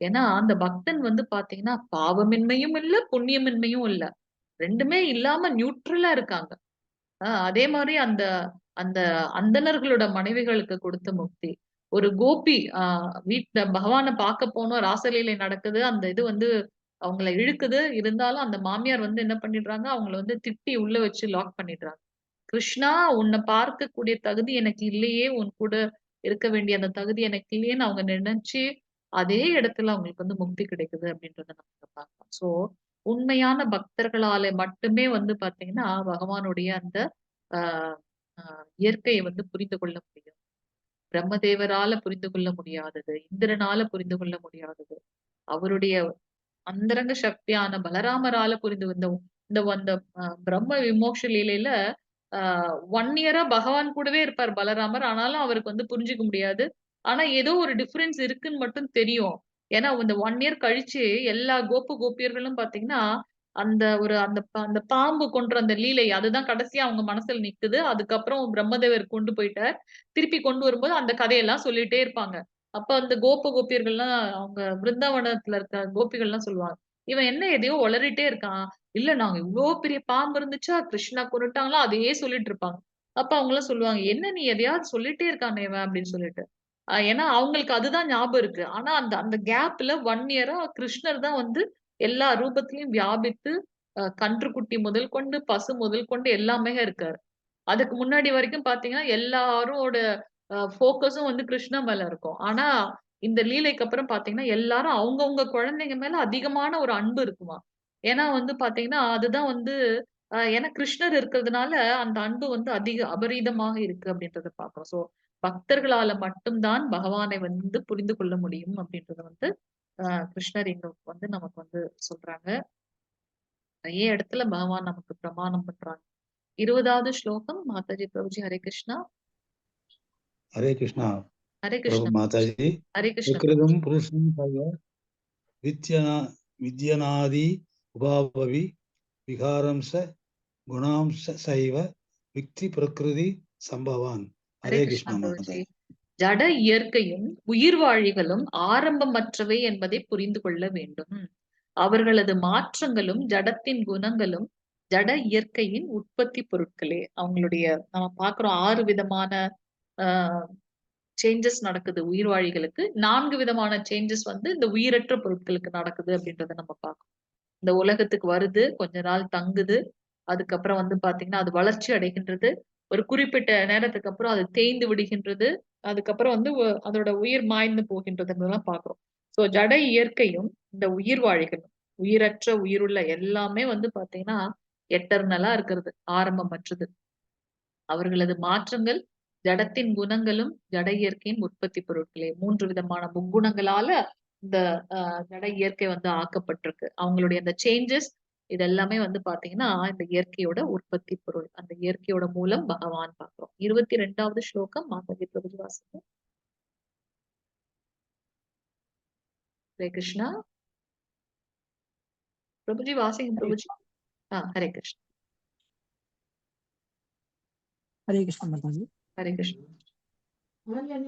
ஏன்னா, அந்த பக்தன் வந்து பாத்தீங்கன்னா, பாவமின்மையும் இல்ல, புண்ணியமின்மையும் இல்ல. 2மே இல்லாம நியூட்ரலா இருக்காங்க. அதே மாரி அந்த அந்த அந்தணர்களோட மனைவிகளுக்கு கொடுத்த முக்தி. ஒரு கோபி வீட்ல பகவான பார்க்க போனோம். ராசலீலை நடக்குது. அந்த இது வந்து அவங்கள இழுக்குது. இருந்தாலும் அந்த மாமியார் வந்து என்ன பண்ணிடுறாங்க, அவங்கள வந்து திட்டி உள்ள வச்சு லாக் பண்ணிடுறாங்க. கிருஷ்ணா உன்ன பார்க்கக்கூடிய தகுதி எனக்கு இல்லையே! உன் கூட இருக்க வேண்டிய அந்த தகுதி எனக்கு இல்லையேன்னு அவங்க நினைச்சு, அதே இடத்துல அவங்களுக்கு வந்து முக்தி கிடைக்குது அப்படின்றத நம்ம பார்க்கலாம். ஸோ, உண்மையான பக்தர்களால மட்டுமே வந்து பார்த்தீங்கன்னா, பகவானுடைய அந்த ஆ ஆ இயற்கையை வந்து புரிந்து கொள்ள முடியும். பிரம்மதேவரால புரிந்து கொள்ள முடியாதது, இந்திரனால புரிந்து கொள்ள முடியாதது, அவருடைய அந்தரங்க சக்தியான பலராமரால புரிந்து இந்த இந்த அந்த பிரம்ம விமோக்ஷ லீலையில அ 1 இயரா பகவான் கூடவே இருப்பார் பலராமர். ஆனாலும் அவருக்கு வந்து புரிஞ்சுக்க முடியாது. ஆனா ஏதோ ஒரு டிஃபரன்ஸ் இருக்குன்னு மட்டும் தெரியும். ஏன்னா இந்த 1 இயர் கழிச்சு எல்லா கோபியர்களும் பார்த்தீங்கன்னா, அந்த பாம்பு கொன்ற அந்த லீலை அதுதான் கடைசியா அவங்க மனசுல நிக்குது. அதுக்கப்புறம் பிரம்மதேவர் கொண்டு போயிட்டார். திருப்பி கொண்டு வரும்போது அந்த கதையெல்லாம் சொல்லிட்டே இருப்பாங்க. அப்ப அந்த கோபியர்கள்லாம் அவங்க பிருந்தாவனத்துல இருக்க கோபிகள்லாம் சொல்லுவாங்க. இவன் என்ன எதையோ ஒளறிட்டே இருக்கான். இல்ல நாங்க இவ்ளோ பெரிய பாம்பு இருந்துச்சா, கிருஷ்ணா கொன்னுட்டாங்களா, அதையே சொல்லிட்டு இருப்பாங்க. அப்ப அவங்கலாம் சொல்லுவாங்க, "என்ன நீ எதையாவது சொல்லிட்டே இருக்கானே இவன்" அப்படின்னு சொல்லிட்டு. ஏன்னா அவங்களுக்கு அதுதான் ஞாபகம் இருக்கு. ஆனா அந்த அந்த கேப்ல 1 இயரா கிருஷ்ணர் தான் வந்து எல்லா ரூபத்திலயும் வியாபித்து, கன்றுக்குட்டி முதல் கொண்டு, பசு முதல் கொண்டு எல்லாமே இருக்காரு. அதுக்கு முன்னாடி வரைக்கும் பார்த்தீங்கன்னா, எல்லாரோட ஃபோக்கஸும் வந்து கிருஷ்ணா மேல இருக்கும். ஆனா, இந்த லீலைக்கு அப்புறம் பார்த்தீங்கன்னா, எல்லாரும் அவங்கவங்க குழந்தைங்க மேல அதிகமான ஒரு அன்பு இருக்குமாம். ஏன்னா வந்து பார்த்தீங்கன்னா, அதுதான் வந்து ஏன்னா கிருஷ்ணர் இருக்கிறதுனால, அந்த அன்பு வந்து அதிக அபரீதமாக இருக்கு அப்படின்றத பார்க்கிறோம். ஸோ, பக்தர்களால மட்டும் தான் பகவானை வந்து புரிந்து கொள்ள முடியும் அப்படின்றத வந்து கிருஷ்ணர் இங்க வந்து நமக்கு வந்து சொல்றாங்க. நெறைய இடத்துல பகவான் நமக்கு பிரமாணம் பண்றாங்க. 20வது ஸ்லோகம் மாதாஜி பிரபுஜி ஹரே கிருஷ்ணா. हरे कृष्णा हरे प्रभु कृष्ण माता प्रभुजी। जी हरे कृष्ण विकृतं प्रभुजी। पुरुषं तव विद्यना विद्यनादि उभावपि विहारं स गुणां सैव विक्ति प्रकृति संभवान् हरे हरे कृष्ण कृष्णा माता प्रभुजी। ஜட இயற்கையும் உயிர்வாழிகளும் ஆரம்பமற்றவை என்பதை புரிந்து கொள்ள வேண்டும். அவர்களது மாற்றங்களும் ஜடத்தின் குணங்களும் ஜட இயற்கையின் உற்பத்தி பொருட்களே. அவங்களுடைய நம்ம பார்க்கிறோம் 6 விதமான சேஞ்சஸ் நடக்குது உயிர்வாழிகளுக்கு. 4 விதமான சேஞ்சஸ் வந்து இந்த உயிரற்ற பொருட்களுக்கு நடக்குது அப்படின்றத நம்ம பார்க்கிறோம். இந்த உலகத்துக்கு வருது, கொஞ்ச நாள் தங்குது. அதுக்கப்புறம் வந்து பார்த்தீங்கன்னா, அது வளர்ச்சி அடைகின்றது. ஒரு குறிப்பிட்ட நேரத்துக்கு அப்புறம் அது தேய்ந்து விடுகின்றது. அதுக்கப்புறம் வந்து அதோட உயிர் மாய்ந்து போகின்றதுன்றதெல்லாம் பார்க்கிறோம். ஸோ ஜட இயற்கையும், இந்த உயிர்வாழிகளும், உயிரற்ற, உயிருள்ள எல்லாமே வந்து பார்த்தீங்கன்னா, எட்டர்னலா இருக்கிறது. ஆரம்பமற்றது. அவர்களது மாற்றங்கள் ஜடத்தின் குணங்களும், ஜட இயற்கையின் உற்பத்தி பொருட்களே. 3 விதமான முக்குணங்களால இந்த ஜட இயற்கை வந்து ஆக்கப்பட்டிருக்கு. அவங்களுடைய அந்த சேஞ்சஸ் இது எல்லாமே வந்து பார்த்தீங்கன்னா, இந்த இயற்கையோட உற்பத்தி பொருள். அந்த இயற்கையோட மூலம் பகவான் பார்க்கிறோம். 22வது ஸ்லோகம் மாதாஜி பிரபுஜி வாசிங்க. ஹரே கிருஷ்ணா. பிரபுஜி வாசிங்க பிரபுஜி. ஹரே கிருஷ்ணா. हरे कृष्ण माताजी। ஹரே கிருஷ்ணா.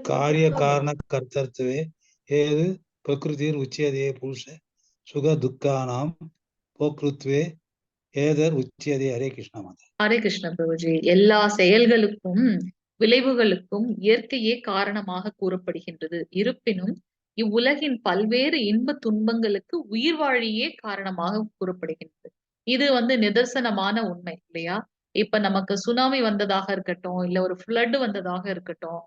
कार्य कारण कर्तृत्वे हेतु प्रकृतिर उच्यते पुरुष सुख दुःखानां भोक्तृत्वे ஏதர் உச்சியதே. ஹரே கிருஷ்ணா மாதா. ஹரே கிருஷ்ண பிரபுஜி. எல்லா செயல்களுக்கும் விளைவுகளுக்கும் இயற்கையே காரணமாக கூறப்படுகின்றது. இருப்பினும் இவ்வுலகின் பல்வேறு இன்ப துன்பங்களுக்கு உயிர் வாழியே காரணமாக கூறப்படுகின்றது. இது வந்து நிதர்சனமான உண்மை இல்லையா? இப்ப நமக்கு சுனாமி வந்ததாக இருக்கட்டும், இல்ல ஒரு ஃப்ளட் வந்ததாக இருக்கட்டும்.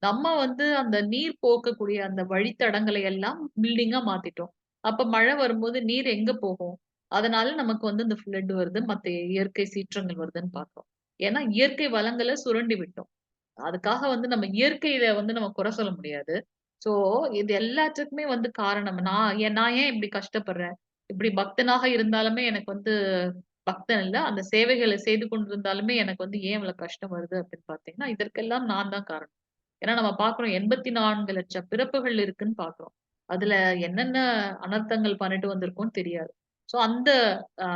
நம்ம வந்து அந்த நீர் போக்கக்கூடிய அந்த வழித்தடங்களை எல்லாம் பில்டிங்கா மாத்திட்டோம். அப்ப மழை வரும்போது நீர் எங்க போகும்? அதனால நமக்கு வந்து இந்த ஃப்ளட் வருது, மத்த இயற்கை சீற்றங்கள் வருதுன்னு பார்க்கிறோம். ஏன்னா இயற்கை வளங்கள சுரண்டி விட்டோம். அதுக்காக வந்து நம்ம இயற்கையில வந்து நம்ம குறை சொல்ல முடியாது. சோ இது எல்லாத்துக்குமே வந்து காரணம் நான் ஏன் இப்படி கஷ்டப்படுறேன்? இப்படி பக்தனாக இருந்தாலுமே எனக்கு வந்து பக்தன் இல்ல. அந்த சேவைகள செய்து கொண்டிருந்தாலுமே எனக்கு வந்து ஏன் இவ்வளவு கஷ்டம் வருது அப்படின்னு பார்த்தீங்கன்னா, இதற்கெல்லாம் நான் தான் காரணம். ஏன்னா நம்ம பார்க்கிறோம் 84,00,000 பிறப்புகள் இருக்குன்னு பார்க்கிறோம். அதுல என்னென்ன அனர்த்தங்கள் பண்ணிட்டு வந்திருக்கோம்னு தெரியாது. சோ அந்த ஆ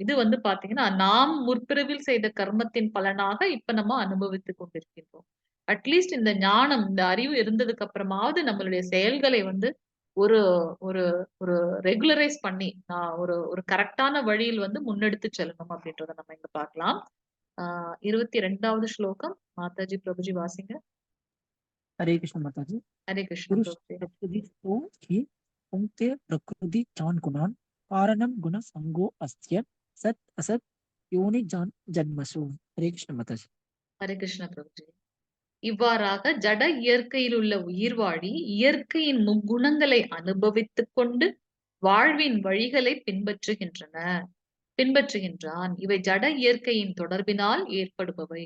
இது வந்து பார்த்தீங்கன்னா, நாம் முற்பிறவில் செய்த கர்மத்தின் பலனாக இப்ப நம்ம அனுபவித்துக் கொண்டிருக்கின்றோம். அட்லீஸ்ட் இந்த ஞானம், இந்த அறிவு இருந்ததுக்கு அப்புறமாவது நம்மளுடைய செயல்களை வந்து ஒரு ஒரு ஒரு ரெகுலரைஸ் பண்ணி, ஒரு ஒரு கரெக்ட்டான வழியில் வந்து முன்னெடுத்து செல்லணும் அப்படின்றத நம்ம இங்க பார்க்கலாம். 22வது ஸ்லோகம் மாதாஜி பிரபுஜி வாசிங்க. हरे कृष्ण माता जी। हरे कृष्ण पुरुष प्रभुजी। प्रकृति तो ही पुंक्ते प्रकृति जान गुणान कारणम गुण संगो अस्त्य सत असत योनि जान जन्मसु। हरे कृष्ण माता जी। हरे कृष्ण प्रभुजी। இவ்வாறாக ஜட இயற்கையில் உள்ள உயிர்வாழி இயற்கையின் முக்குணங்களை அனுபவித்துக் கொண்டு வாழ்வின் வழிகளை பின்பற்றுகின்றான். இவை ஜட இயற்கையின் தொடர்பினால் ஏற்படுபவை.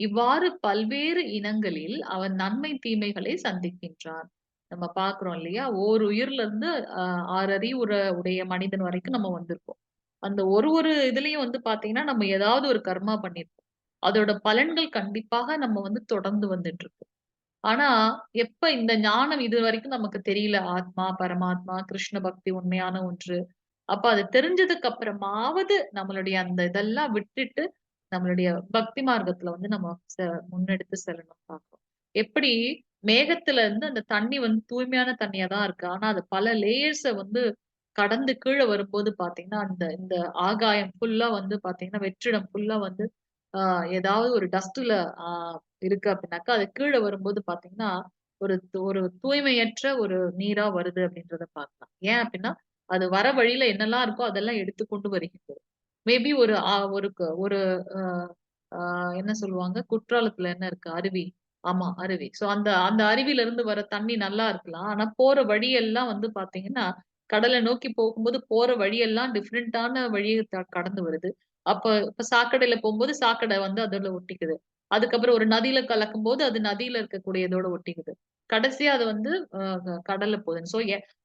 இவ்வாறு பல்வேறு இனங்களில் அவன் நன்மை தீமைகளை சந்திக்கின்றான். நம்ம பார்க்கிறோம் இல்லையா? ஓர் உயிர்ல இருந்து 6 அறிவுற உடைய மனிதன் வரைக்கும் நம்ம வந்திருக்கோம். அந்த ஒரு இதுலயும் வந்து பார்த்தீங்கன்னா, நம்ம ஏதாவது ஒரு கர்மா பண்ணியிருப்போம். அதோட பலன்கள் கண்டிப்பாக நம்ம வந்து தொடர்ந்து வந்துட்டு இருக்கு. ஆனா, எப்ப இந்த ஞானம் இதுவரைக்கும் நமக்கு தெரியல. ஆத்மா, பரமாத்மா, கிருஷ்ண பக்தி உண்மையான ஒன்று. அப்ப அது தெரிஞ்சதுக்கு அப்புறமாவது நம்மளுடைய அந்த இதெல்லாம் விட்டுட்டு, நம்மளுடைய பக்தி மார்க்கத்துல வந்து நம்ம முன்னெடுத்து செல்லணும் பார்க்கிறோம். எப்படி மேகத்துல இருந்து அந்த தண்ணி வந்து தூய்மையான தண்ணியா தான் இருக்கு. ஆனா, அது பல லேயர்ஸ வந்து கடந்து கீழ வரும்போது பார்த்தீங்கன்னா, அந்த இந்த ஆகாயம் ஃபுல்லா வந்து பார்த்தீங்கன்னா, வெற்றிடம் ஃபுல்லா வந்து ஆ ஏதாவது ஒரு டஸ்ட்ல ஆ இருக்கு அப்படின்னாக்கா, அது கீழ வரும்போது பார்த்தீங்கன்னா, ஒரு தூய்மையற்ற ஒரு நீரா வருது அப்படின்றத பார்க்கலாம். ஏன் அப்படின்னா, அது வர வழியில என்னெல்லாம் இருக்கோ அதெல்லாம் எடுத்துக்கொண்டு வருகின்றது. மேபி ஒரு ஆ ஒரு க ஒரு அ ஆ என்ன சொல்லுவாங்க? குற்றாலத்துல என்ன இருக்கு? அருவி. ஆமா, அருவி. சோ அந்த அந்த அருவியிலிருந்து வர தண்ணி நல்லா இருக்கலாம். ஆனா போற வழியெல்லாம் வந்து பார்த்தீங்கன்னா, கடல நோக்கி போகும்போது போற வழியெல்லாம் டிஃபரண்டான வழிய கடந்து வருது. இப்ப சாக்கடையில போம்போது சாக்கடை வந்து அதோட ஒட்டிக்குது. அதுக்கப்புறம் ஒரு நதியில கலக்கும்போது, அது நதியில இருக்கக்கூடியதோட ஒட்டிக்குது. கடைசியா அது வந்து அ க கடல்ல போகுது. சோ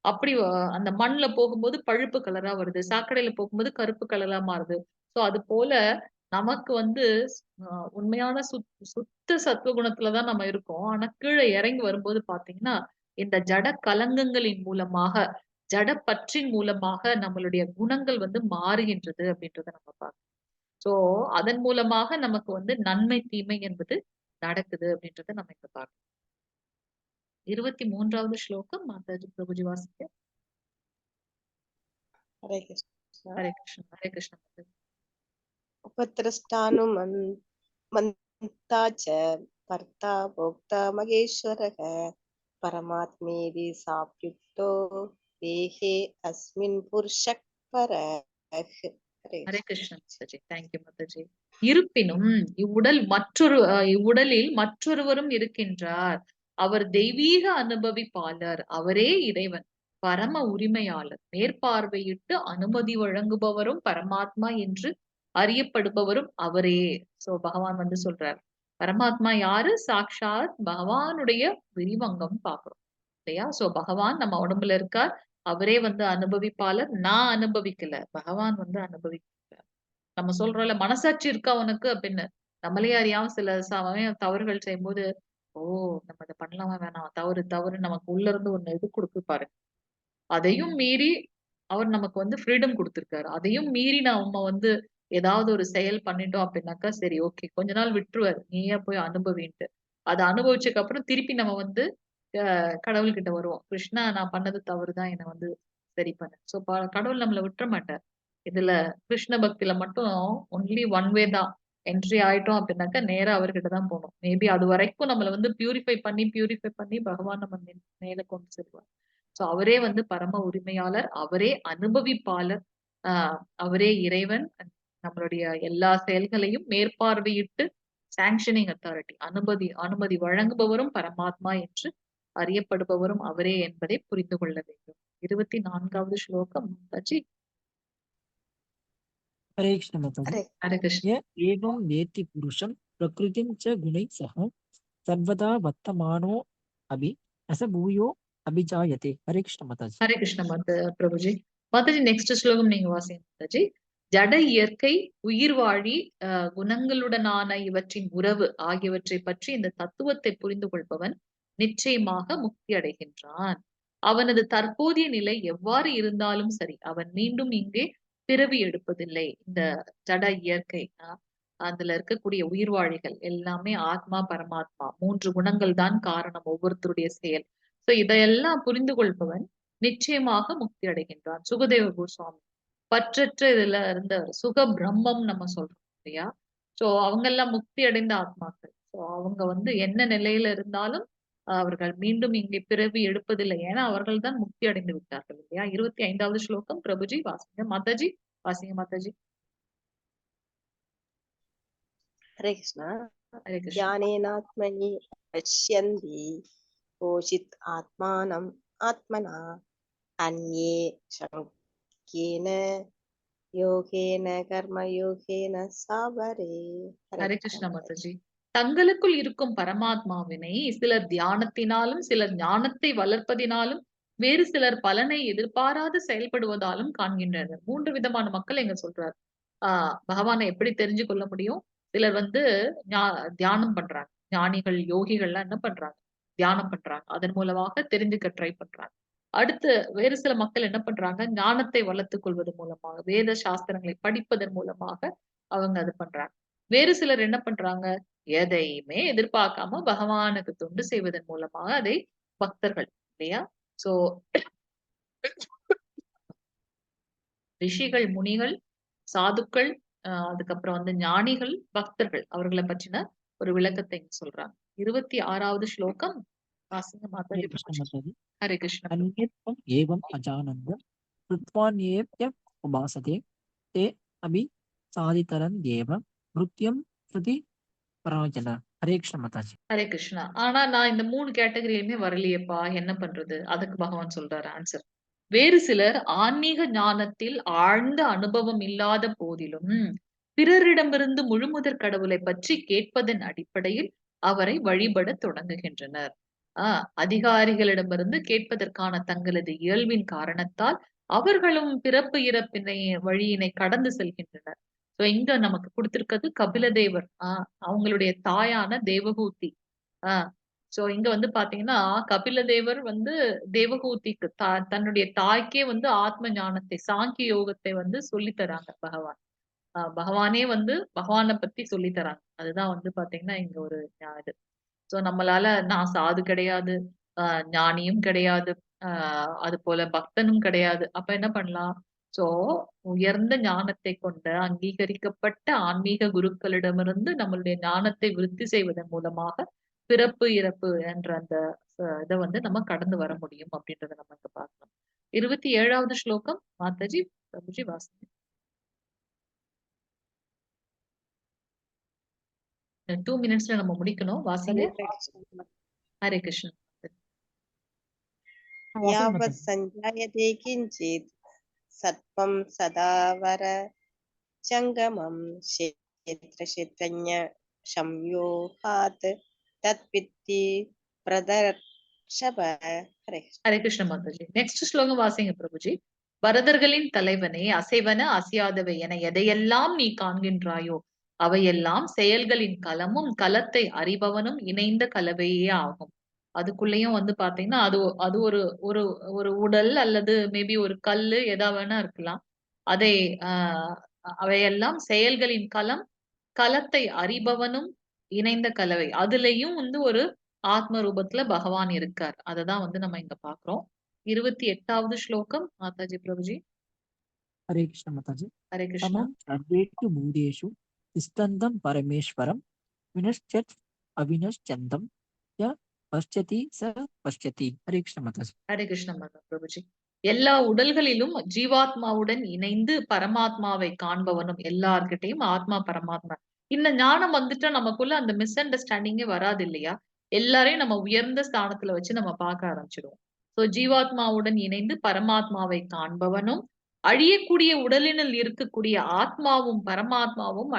அப்படி அந்த மண்ல போகும்போது பழுப்பு கலரா வருது. சாக்கடையில போகும்போது கருப்பு கலரா மாறுது. சோ அது போல நமக்கு வந்து உண்மையான சுத்த சத்துவகுணத்துல தான் நம்ம இருக்கோம். ஆனா கீழ இறங்கி வரும்போது பார்த்தீங்கன்னா, இந்த ஜட கலங்கங்களின் மூலமாக, ஜட பற்றின் மூலமாக நம்மளுடைய குணங்கள் வந்து மாறுகின்றது அப்படின்றத நம்ம பார்க்கிறோம். சோ அதன் மூலமாக நமக்கு வந்து நன்மை, தீமை என்பது நடக்குது அப்படின்றத நம்ம இங்க பார்க்கிறோம். 23வது ஸ்லோகம் மாதாஜி பிரபுஜி வாசிக்க. हरे कृष्ण। ஹரே கிருஷ்ணா, ஹரே கிருஷ்ணா மாதாஜி. उपद्रष्टानुमन्ता च कर्ता भोक्ता महेश्वरः परमात्मेति साप्युक्तो देहे अस्मिन् पुरुषः परः। हरे ஹரே कृष्ण। கிருஷ்ணா மாதாஜி. தேங்க்யூ மாதாஜி. இருப்பினும் இவ்வுடலில் மற்றொருவரும் இருக்கின்றார். அவர் தெய்வீக அனுபவிப்பாளர். அவரே இறைவன். பரம உரிமையாளர். மேற்பார்வையிட்டு அனுமதி வழங்குபவரும் பரமாத்மா என்று அறியப்படுபவரும் அவரே. சோ பகவான் வந்து சொல்றார். பரமாத்மா யாரு? சாக்ஷாத் பகவானுடைய விரிவங்கம் பார்க்கிறோம். இல்லையா? சோ பகவான் நம்ம உடம்புல இருக்கார். அவரே வந்து அனுபவிப்பாளர். நான் அனுபவிக்கல. பகவான் வந்து அனுபவிக்கிறார். நம்ம சொல்றோம்ல, மனசாட்சி இருக்கா உனக்கு அப்படின்னு. நம்மளே அறியாம சில சமயம் தவறுகள் செய்யும்போது, ஓ! நம்ம இத பண்ணலாமா வேணாம். தவறு, தவறு நமக்கு உள்ள இருந்து ஒண்ணு இது குடுக்கு பாருங்க. அதையும் மீறி அவர் நமக்கு வந்து ஃப்ரீடம் குடுத்திருக்காரு. அதையும் மீறி நம்ம வந்து ஏதாவது ஒரு செயல் பண்ணிட்டோம் அப்படின்னாக்கா, சரி ஓகே. கொஞ்ச நாள் விட்டுருவாரு. நீயே போய் அனுபவின்ட்டு. அத அனுபவிச்சதுக்கு அப்புறம் திருப்பி நம்ம வந்து கடவுள்கிட்ட வருவோம். கிருஷ்ணா நான் பண்ணது தவறுதான். என்ன வந்து சரி பண்ணு. சோ கடவுள் நம்மள விட்டுற மாட்டார். இதுல கிருஷ்ண பக்தியில மட்டும் ஒன்லி ஒன் வே தான். என்ட்ரி ஆயிட்டோம் அப்படின்னாக்கா நேரா அவர்கிட்ட தான் போகணும். மேபி அது வரைக்கும் நம்மள வந்து பியூரிஃபை பண்ணி பகவான் நம்ம மேல கொண்டு செல்வார். சோ அவரே வந்து பரம உரிமையாளர், அவரே அனுபவிப்பாளர், அவரே இறைவன். நம்மளுடைய எல்லா செயல்களையும் மேற்பார்வையிட்டு சாங்ஷனிங் அத்தாரிட்டி, அனுமதி வழங்குபவரும் பரமாத்மா என்று அறியப்படுபவரும் அவரே என்பதை புரிந்து கொள்ள வேண்டும். 24வது ஸ்லோகம் மாதாஜி. हरे कृष्ण माताजी। हरे ஹரே கிருஷ்ண. य एवं वेत्ति पुरुषं प्रकृतिं च गुणैः सह सर्वदा वर्तमानो अभि अस भूयो अभिजायते। हरे कृष्ण माताजी। ஹரே கிருஷ்ண பிரபுஜி. மாதாஜி நெக்ஸ்ட் ஸ்லோகம் நீங்க வாசிங்க மாதாஜி. ஜட இயற்கை, உயிர் வாழி, குணங்களுடனான இவற்றின் உறவு ஆகியவற்றை பற்றி இந்த தத்துவத்தை புரிந்து கொள்பவன் நிச்சயமாக முக்தி அடைகின்றான். அவனது தற்போதைய நிலை எவ்வாறு இருந்தாலும் சரி, அவன் மீண்டும் இங்கே பிறவி எடுப்பதில்லை. இந்த ஜட இயற்கை, அதுல இருக்கக்கூடிய உயிர்வாழிகள் எல்லாமே ஆத்மா பரமாத்மா 3 குணங்கள் தான் காரணம் ஒவ்வொருத்தருடைய செயல். சோ இதையெல்லாம் புரிந்து கொள்பவன் நிச்சயமாக முக்தி அடைகின்றான். சுகதேவ கோஸ்வாமி பற்றற்ற இதுல இருந்த சுக பிரம்மம் நம்ம சொல்றோம் இல்லையா? சோ அவங்க எல்லாம் முக்தி அடைந்த ஆத்மாக்கள். சோ அவங்க வந்து என்ன நிலையில இருந்தாலும் அவர்கள் மீண்டும் இங்கே பிறவி எடுப்பதில்லை. ஏன்னா அவர்கள் தான் முக்தி அடைந்து விட்டார்கள் இல்லையா? 25வது ஸ்லோகம் பிரபுஜி வாசிங்க மாதாஜி. வாசிங்க மாதாஜி. हरे कृष्ण। ஹரே கிருஷ்ண. ज्ञानेनात्मनि पश्यन्ति कोचित् आत्मानम् आत्मना अन्ये शङ्केन योगेन कर्मयोगेन सावरे। ஹரே கிருஷ்ண மாதாஜி. தங்களுக்குள் இருக்கும் பரமாத்மாவினை சிலர் தியானத்தினாலும் சிலர் ஞானத்தை வளர்ப்பதினாலும் வேறு சிலர் பலனை எதிர்பாராது செயல்படுவதாலும் காண்கின்றனர். 3 விதமான மக்கள் எங்க சொல்றாரு. பகவானை எப்படி தெரிஞ்சு கொள்ள முடியும்? சிலர் வந்து தியானம் பண்றாங்க. ஞானிகள், யோகிகள்லாம் என்ன பண்றாங்க? தியானம் பண்றாங்க. அதன் மூலமாக தெரிஞ்சுக்க ட்ரை பண்றாங்க. அடுத்து வேறு சில மக்கள் என்ன பண்றாங்க? ஞானத்தை வளர்த்துக் கொள்வது மூலமாக, வேத சாஸ்திரங்களை படிப்பதன் மூலமாக அவங்க அது பண்றாங்க. வேறு சிலர் என்ன பண்றாங்க? எதையுமே எதிர்பார்க்காம பகவானுக்கு தொண்டு செய்வதன் மூலமாக அதை பக்தர்கள் இல்லையா? சோ ரிஷிகள், முனிகள், சாதுக்கள், அதுக்கப்புறம் வந்து ஞானிகள், பக்தர்கள் அவர்களை பற்றின ஒரு விளக்கத்தை இங்க சொல்றாங்க. 26வது ஸ்லோகம் வாசிங்க हरे மாதாஜி. कृष्ण माताजी। ஹரே கிருஷ்ண. अन्यत्वम् एवम् अजानन्द कृत्वान्येत्य उपासते ते अभि साधितरं देव मृत्युं प्रति परायण। हरे कृष्ण माताजी। ஹரே கிருஷ்ணா. ஆனா நான் இந்த 3 கேட்டகரியிலுமே வரலையேப்பா, என்ன பண்றது? அதுக்கு பகவான் சொல்றாரு ஆன்சர். வேறு சிலர் ஆன்மீக ஞானத்தில் ஆழ்ந்த அனுபவம் இல்லாத போதிலும் பிறரிடமிருந்து முழுமுதற் கடவுளை பற்றி கேட்பதன் அடிப்படையில் அவரை வழிபட தொடங்குகின்றனர். அதிகாரிகளிடமிருந்து கேட்பதற்கான தங்களது இயல்பின் காரணத்தால் அவர்களும் பிறப்பு இறப்பினை வழியினை கடந்து செல்கின்றனர். சோ இங்க நமக்கு கொடுத்திருக்கிறது கபிலதேவர், அவங்களுடைய தாயான தேவகூதி. சோ இங்க வந்து பாத்தீங்கன்னா கபிலதேவர் வந்து தேவகூதிக்கு தன்னுடைய தாய்க்கே வந்து ஆத்ம ஞானத்தை, சாங்கிய யோகத்தை வந்து சொல்லி தராங்க பகவான். பகவானே வந்து பகவானை பத்தி சொல்லி தராங்க. அதுதான் வந்து பாத்தீங்கன்னா இங்க ஒரு இது. சோ நம்மளால நான் சாது கிடையாது, ஞானியும் கிடையாது, அது போல பக்தனும் கிடையாது. அப்ப என்ன பண்ணலாம்? சோ உயர்ந்த ஞானத்தை கொண்ட அங்கீகரிக்கப்பட்ட ஆன்மீக குருக்களிடமிருந்து நம்மளுடைய ஞானத்தை விருத்தி செய்வதன் மூலமாக பிறப்பு இறப்பு என்ற அந்த இதை வந்து நம்ம கடந்து வர முடியும் அப்படின்றத நம்ம இங்க பார்க்கலாம். 27வது ஸ்லோகம் மாதாஜி பிரபுஜி வாசிங்க. 2 மினிட்ஸ்ல நம்ம முடிக்கணும். வாசிங்க. ஹரே கிருஷ்ண. यावत् सञ्जायते किञ्चित् सत्त्वं सदावर जङ्गमं क्षेत्रक्षेत्रज्ञ संयोगात् तद्विद्धि प्रदर्शव। ஹரே கிருஷ்ண மாதாஜி. நெக்ஸ்ட் ஸ்லோகம் வாசிங்க பிரபுஜி. பரதர்களின் தலைவனே, அசைவன அசையாதவை என எதையெல்லாம் நீ காண்கின்றாயோ அவையெல்லாம் செயல்களின் களமும் களத்தை அறிபவனும் இணைந்த கலவையே ஆகும். அதுக்குள்ளேயும் வந்து பாத்தீங்கன்னா அது ஒரு ஒரு ஒரு உடல் அல்லது மேபி ஒரு கல்லு எதா வேணா இருக்கலாம். அதை அவையெல்லாம் செயல்களின் களம், களத்தை அறிபவனும் இணைந்த கலவை. அதுலயும் வந்து ஒரு ஆத்ம ரூபத்துல பகவான் இருக்கார். அததான் வந்து நம்ம இங்க பாக்குறோம். 28வது ஸ்லோகம் மாதாஜி பிரபுஜி. हरे कृष्ण माताजी। ஹரே கிருஷ்ணா. तमं सर्वेषु भूतेषु तिष्ठन्तं परमेश्वरं विनश्यत् अविनश्यन्तं य पश्यति स पश्यति. हरे कृष्ण माताजी. ஹரே கிருஷ்ண மாதா பிரபுஜி. எல்லா உடல்களிலும் ஜீவாத்மாவுடன் இணைந்து பரமாத்மாவை காண்பவனும், எல்லார்கிட்டையும் ஆத்மா பரமாத்மா இந்த ஞானம் வந்துட்டா நமக்குள்ள அந்த மிஸ் அண்டர்ஸ்டாண்டிங்கே வராது இல்லையா? எல்லாரையும் நம்ம உயர்ந்த ஸ்தானத்துல வச்சு நம்ம பார்க்க ஆரம்பிச்சிடுவோம். சோ ஜீவாத்மாவுடன் இணைந்து பரமாத்மாவை காண்பவனும், அழியக்கூடிய உடலினில் இருக்கக்கூடிய ஆத்மாவும் பரமாத்மாவும்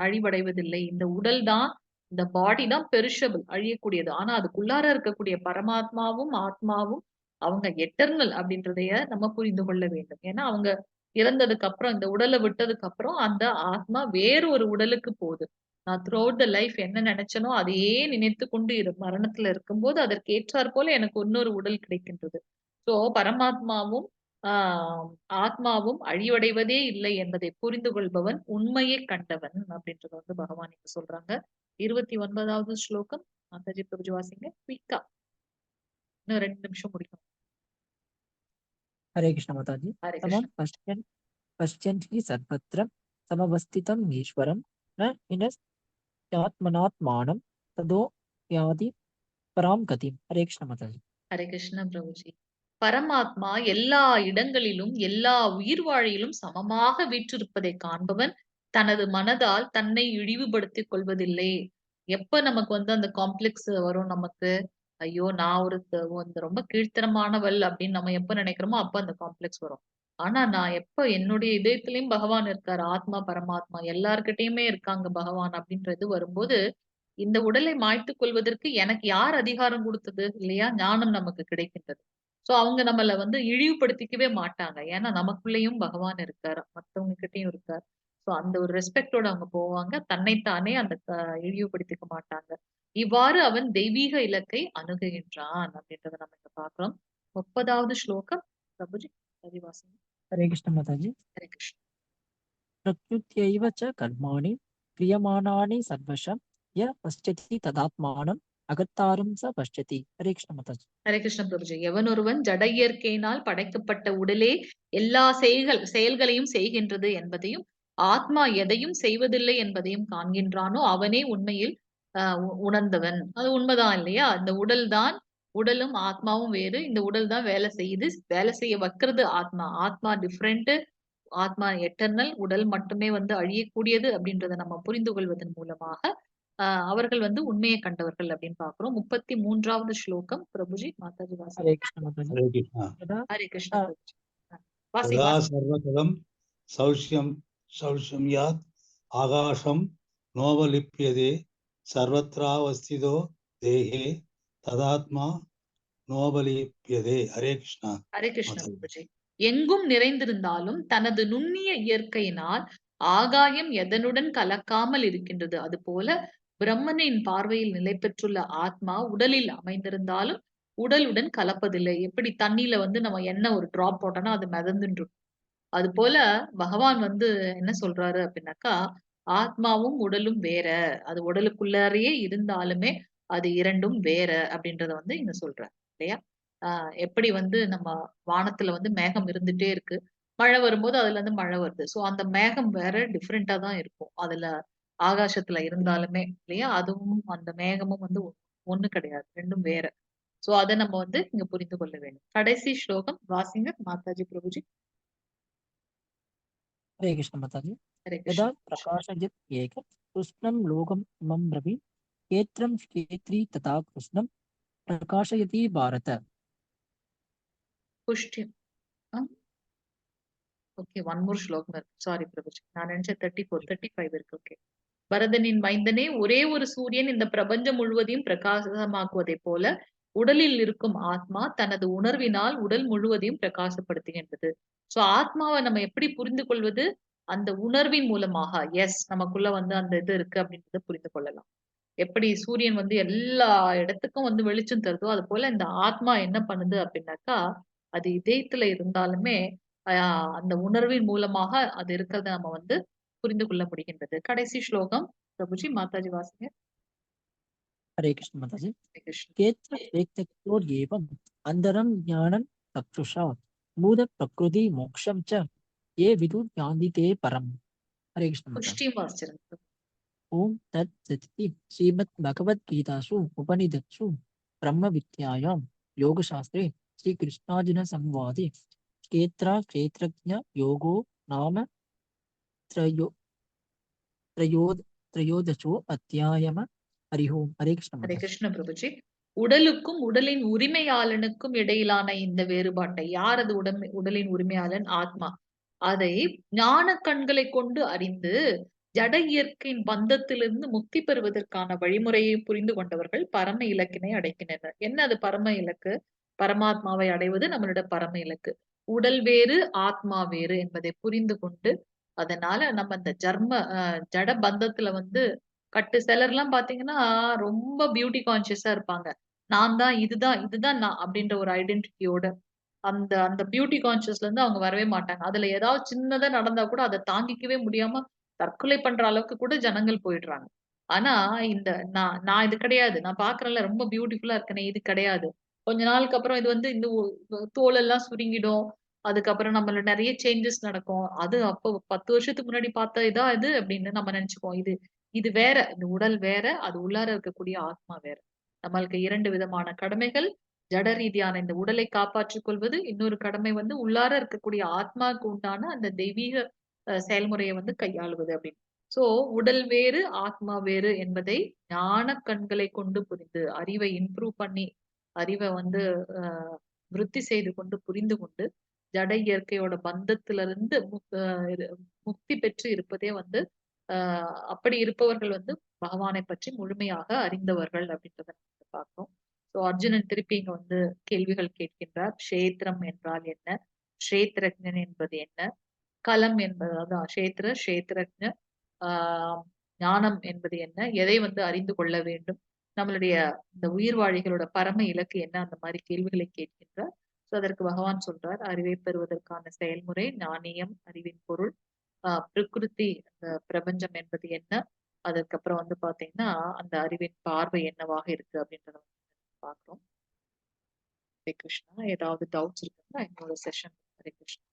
அழிவடைவதில்லை. இந்த உடல் தான், இந்த பாடி தான் பெரிஷபிள், அழியக்கூடியது. ஆனா அதுக்குள்ளார இருக்கக்கூடிய பரமாத்மாவும் ஆத்மாவும் அவங்க எட்டர்னல் அப்படின்றதைய நம்ம புரிந்து கொள்ள வேண்டும். ஏன்னா அவங்க இறந்ததுக்கு அப்புறம், இந்த உடலை விட்டதுக்கு அப்புறம் அந்த ஆத்மா வேறு ஒரு உடலுக்கு போகுது. நான் த்ரூ அவுட் த லைஃப் என்ன நினைச்சனோ அதையே நினைத்து கொண்டு மரணத்துல இருக்கும்போது அதற்கு ஏற்றாற் போல எனக்கு இன்னொரு உடல் கிடைக்கின்றது. சோ பரமாத்மாவும் ஆஹ் ஆத்மாவும் அழிவடைவதே இல்லை என்பதை புரிந்து கொள்பவன் உண்மையை கண்டவன் அப்படின்றத வந்து பகவான் இங்க சொல்றாங்க. 29வது ஸ்லோகம் மாதாஜி பிரபுஜி வாசிங்க குயிக்கா. இன்னும் 2 நிமிஷம் முடிக்கும். हरे कृष्ण माताजी. ஹரே समं கிருஷ்ண. पश्यन् हि सर्वत्र समवस्थितम् ईश्वरं न हिनस्त्यात्मनात्मानं ततो याति परां गतिम्. हरे कृष्ण माताजी. ஹரே கிருஷ்ண பிரபுஜி. பரமாத்மா எல்லா இடங்களிலும் எல்லா உயிர் வாழியிலும் சமமாக வீற்றிருப்பதை காண்பவன் தனது மனதால் தன்னை இழிவுபடுத்திக் கொள்வதில்லை. எப்ப நமக்கு வந்து அந்த காம்ப்ளெக்ஸ் வரும் நமக்கு, ஐயோ நான் வந்து ரொம்ப கீழ்த்தரமானவள் அப்படின்னு நம்ம எப்ப நினைக்கிறோமோ அப்ப அந்த காம்ப்ளெக்ஸ் வரும். ஆனா நான் எப்ப என்னுடைய இதயத்திலயும் பகவான் இருக்காரு, ஆத்மா பரமாத்மா எல்லார்கிட்டயுமே இருக்காங்க பகவான் அப்படின்றது வரும்போது, இந்த உடலை மாய்த்துக் கொள்வதற்கு எனக்கு யார் அதிகாரம் கொடுத்தது இல்லையா? ஞானம் நமக்கு கிடைக்கின்றது. சோ அவங்க நம்மள வந்து இழிவுபடுத்திக்கவே மாட்டாங்க. ஏன்னா நமக்குள்ளேயும் பகவான் இருக்காரு, மத்தவங்க கிட்டயும் இருக்காரு. சோ அந்த ஒரு ரெஸ்பெக்டோட அவங்க போவாங்க. தன்னைத்தானே அந்த இழிவுபடுத்திக்க மாட்டாங்க. இவ்வாறு அவன் தெய்வீக இலக்கை அணுகுகின்றான் அப்படின்றத நம்ம இங்க பார்க்கிறோம். 30வது ஸ்லோகம் பிரபுஜி பதிவாசம். हरे कृष्ण माताजी. ஹரே கிருஷ்ண. प्रकृत्यैव च कर्माणि क्रियमाणानि सर्वशः य पश्यति तदात्मानम् अकर्तारं स पश्यति. हरे कृष्ण माताजी. ஹரே கிருஷ்ண பிரபுஜி. எவன் ஒருவன் ஜட இயற்கையினால் படைக்கப்பட்ட உடலே எல்லா செயல்களையும் செய்கின்றது என்பதையும், ஆத்மா எதையும் செய்வதில்லை என்பதையும் காண்கின்றானோ அவனே உண்மையில் உணர்ந்தவன். அது உண்மைதான் இல்லையா? இந்த உடல் தான், உடலும் ஆத்மாவும் வேறு. இந்த உடல் தான் வேலை செய்யுது, வேலை செய்ய வைக்கிறது ஆத்மா. ஆத்மா டிஃப்ரெண்ட், ஆத்மா எட்டர்னல், உடல் மட்டுமே வந்து அழியக்கூடியது அப்படின்றத நம்ம புரிந்து கொள்வதன் மூலமாக அவர்கள் வந்து உண்மையை கண்டவர்கள் அப்படின்னு பார்க்கிறோம். 33வது ஸ்லோகம் பிரபுஜி மாதாஜி வாசி. हरे कृष्ण माताजी. हरे कृष्ण. यदा ஹரே கிருஷ்ண आ, பிரபுஜி. வாசி यदा வாசி. सर्वतलं सौष्यं यात् आकाशं नोपलिप्यते सर्वत्रावस्थितो देहे तदात्मा नोपलिप्यते. हरे कृष्ण. ஹரே கிருஷ்ண माताजी. பிரபுஜி. எங்கும் நிறைந்திருந்தாலும் தனது நுண்ணிய இயற்கையினால் ஆகாயம் எதனுடன் கலக்காமல் இருக்கின்றது. அதுபோல பிரம்மனின் பார்வையில் நிலை பெற்றுள்ள ஆத்மா உடலில் அமைந்திருந்தாலும் உடலுடன் கலப்பதில்லை. எப்படி தண்ணியில வந்து நம்ம எண்ணெய் ஒரு டிராப் போட்டோம்னா அது மிதந்துட்டு இருக்கும். அது போல பகவான் வந்து என்ன சொல்றாரு அப்படின்னாக்கா, ஆத்மாவும் உடலும் வேற. அது உடலுக்குள்ளாரையே இருந்தாலுமே அது இரண்டும் வேற அப்படின்றத வந்து இங்க சொல்றாரு இல்லையா? எப்படி வந்து நம்ம வானத்துல வந்து மேகம் இருந்துட்டே இருக்கு. மழை வரும்போது அதுல இருந்து மழை வருது. சோ அந்த மேகம் வேற டிஃப்ரெண்டா தான் இருக்கும். அதுல ஆகாசத்துல இருந்தாலுமே இல்லையா? அதுவும் அந்த மேகமும் வந்து ஒண்ணு கிடையாது. ரெண்டும் வேற. சோ அத நம்ம வந்து இங்க புரிந்து கொள்ள வேண்டும். கடைசி ஸ்லோகம் வாசிங்க மாதாஜி பிரபுஜி. हरे कृष्ण माताजी. ஹரே यदा கிருஷ்ண. प्रकाशयत् एकं कृष्णं लोकम् इमं रवि क्षेत्रं क्षेत्री तथा कृष्णं प्रकाशयति भारत. புஷ்டி. ஓகே, ஒன் மோர் ஸ்லோகம் இருக்கு. சாரி பிரபுஜி, நான் நினைச்ச 34 35 இருக்கு. ஓகே. பரதனின் மைந்தனே, ஒரே ஒரு சூரியன் இந்த பிரபஞ்சம் முழுவதையும் பிரகாசமாக்குவதை போல உடலில் இருக்கும் ஆத்மா தனது உணர்வினால் உடல் முழுவதையும் பிரகாசப்படுத்துகின்றது. சோ ஆத்மாவை நம்ம எப்படி புரிந்து கொள்வது? அந்த உணர்வின் மூலமாக. எஸ், நமக்குள்ள வந்து அந்த இது இருக்கு அப்படின்றத புரிந்து கொள்ளலாம். எப்படி சூரியன் வந்து எல்லா இடத்துக்கும் வந்து வெளிச்சம் தருதோ அது போல இந்த ஆத்மா என்ன பண்ணுது அப்படின்னாக்கா, அது இதயத்துல இருந்தாலுமே அந்த உணர்வின் மூலமாக அது இருக்கிறத நம்ம வந்து புரிந்து கொள்ள முடிகின்றது. கடைசி ஸ்லோகம் பிரபுஜி மாதாஜி வாசிங்க. हरे कृष्ण माताजी. ஹரே கிருஷ்ண. क्षेत्रक्षेत्रज्ञोर्येवम् अन्तरं ज्ञानं चक्षुषा मूढ प्रकृति मोक्षं च ये विदुर्यान्ति ते परम्. हरे कृष्ण माताजी. புஷ்டியும் வாசிச்சிருங்க. ஓம் தத் சதிதி ஸ்ரீமத் பகவத்கீதாசு உபனிஷத்சு பிரம்ம வித்யாயாம் யோகசாஸ்திரே ஸ்ரீ கிருஷ்ணார்ஜுன சம்வாதே க்ஷேத்ரஜ்ஞ யோகோ நாம த்ரயோ த்ரயோதசோ அத்தியாயம. ஹரி ஓம். ஹரே கிருஷ்ண ஹரே மாதாஜி. கிருஷ்ண பிரபுஜி. உடலுக்கும் உடலின் உரிமையாளனுக்கும் இடையிலான இந்த வேறுபாட்டை, யார் அது உடலின் உரிமையாளன்? ஆத்மா. அதை ஞான கண்களை கொண்டு அறிந்து ஜட இயற்கையின் பந்தத்திலிருந்து முக்தி பெறுவதற்கான வழிமுறையை புரிந்து கொண்டவர்கள் பரம இலக்கினை அடைக்கின்றனர். என்ன அது பரம இலக்கு? பரமாத்மாவை அடைவது நம்மளோட பரம இலக்கு. உடல் வேறு, ஆத்மா வேறு என்பதை புரிந்து கொண்டு, அதனால நம்ம இந்த ஜட பந்தத்துல வந்து சிலர்லாம் பாத்தீங்கன்னா ரொம்ப பியூட்டி கான்சியஸா இருப்பாங்க. நான் தான், இதுதான் நான் அப்படின்ற ஒரு ஐடென்டிட்டியோட அந்த அந்த பியூட்டி கான்ஷியஸ்ல இருந்து அவங்க வரவே மாட்டாங்க. அதுல ஏதாவது சின்னதா நடந்தா கூட அத தாங்கிக்கவே முடியாம தற்கொலை பண்ற அளவுக்கு கூட ஜனங்கள் போயிடுறாங்க. ஆனா இந்த நான் நான் இது கிடையாது. நான் பார்க்குறேன்ல ரொம்ப பியூட்டிஃபுல்லா இருக்கனே, இது கிடையாது. கொஞ்ச நாளுக்கு அப்புறம் இது வந்து இந்த தோலெல்லாம் சுருங்கிடும். அதுக்கப்புறம் நம்மள நெறைய சேஞ்சஸ் நடக்கும். அது அப்போ 10 வருஷத்துக்கு முன்னாடி பார்த்த இதா இது அப்படின்னு நம்ம நெனச்சுக்குவோம். இது இது வேற. இந்த உடல் வேற. அது உள்ளார இருக்கக்கூடிய ஆத்மா வேற. நம்மளுக்கு 2 விதமான கடமைகள். ஜட ரீதியான இந்த உடலை காப்பாற்றிக் கொள்வது. இன்னொரு கடமை வந்து உள்ளார இருக்கக்கூடிய ஆத்மாவுக்கு உண்டான அந்த தெய்வீக செயல்முறையை வந்து கையாளுவது அப்படின்னு. சோ உடல் வேறு, ஆத்மா வேறு என்பதை ஞான கண்களை கொண்டு புரிந்து, அறிவை இம்ப்ரூவ் பண்ணி, அறிவை வந்து விருத்தி செய்து கொண்டு புரிந்து கொண்டு, ஜட இயற்கையோட பந்தத்திலிருந்து முக்தி பெற்று இருப்பதே வந்து அப்படி இருப்பவர்கள் வந்து பகவானை பற்றி முழுமையாக அறிந்தவர்கள் அப்படின்றத நம்ம பார்க்கிறோம். சோ அர்ஜுனன் திருப்பி இங்க வந்து கேள்விகள் கேட்கின்றார். க்ஷேத்திரம் என்றால் என்ன? க்ஷேத்திரஜ்ஞன் என்பது என்ன? களம் என்பது, அதான் க்ஷேத்திரஜ்ஞ, ஆஹ் ஞானம் என்பது என்ன? எதை வந்து அறிந்து கொள்ள வேண்டும்? நம்மளுடைய இந்த உயிர்வாழிகளோட பரம இலக்கு என்ன? அந்த மாதிரி கேள்விகளை கேட்கின்றார். சோ அதற்கு பகவான் சொல்றார், அறிவை பெறுவதற்கான செயல்முறை, ஞானியம், அறிவின் பொருள், பிரகிருதி, அந்த பிரபஞ்சம் என்பது என்ன? அதுக்கப்புறம் வந்து பாத்தீங்கன்னா அந்த அறிவின் பார்வை என்னவாக இருக்கு அப்படின்றத வந்து பார்க்கிறோம். ஹரே கிருஷ்ணா. ஏதாவது டவுட்ஸ் இருக்குன்னா என்னோட செஷன். ஹரே கிருஷ்ணா.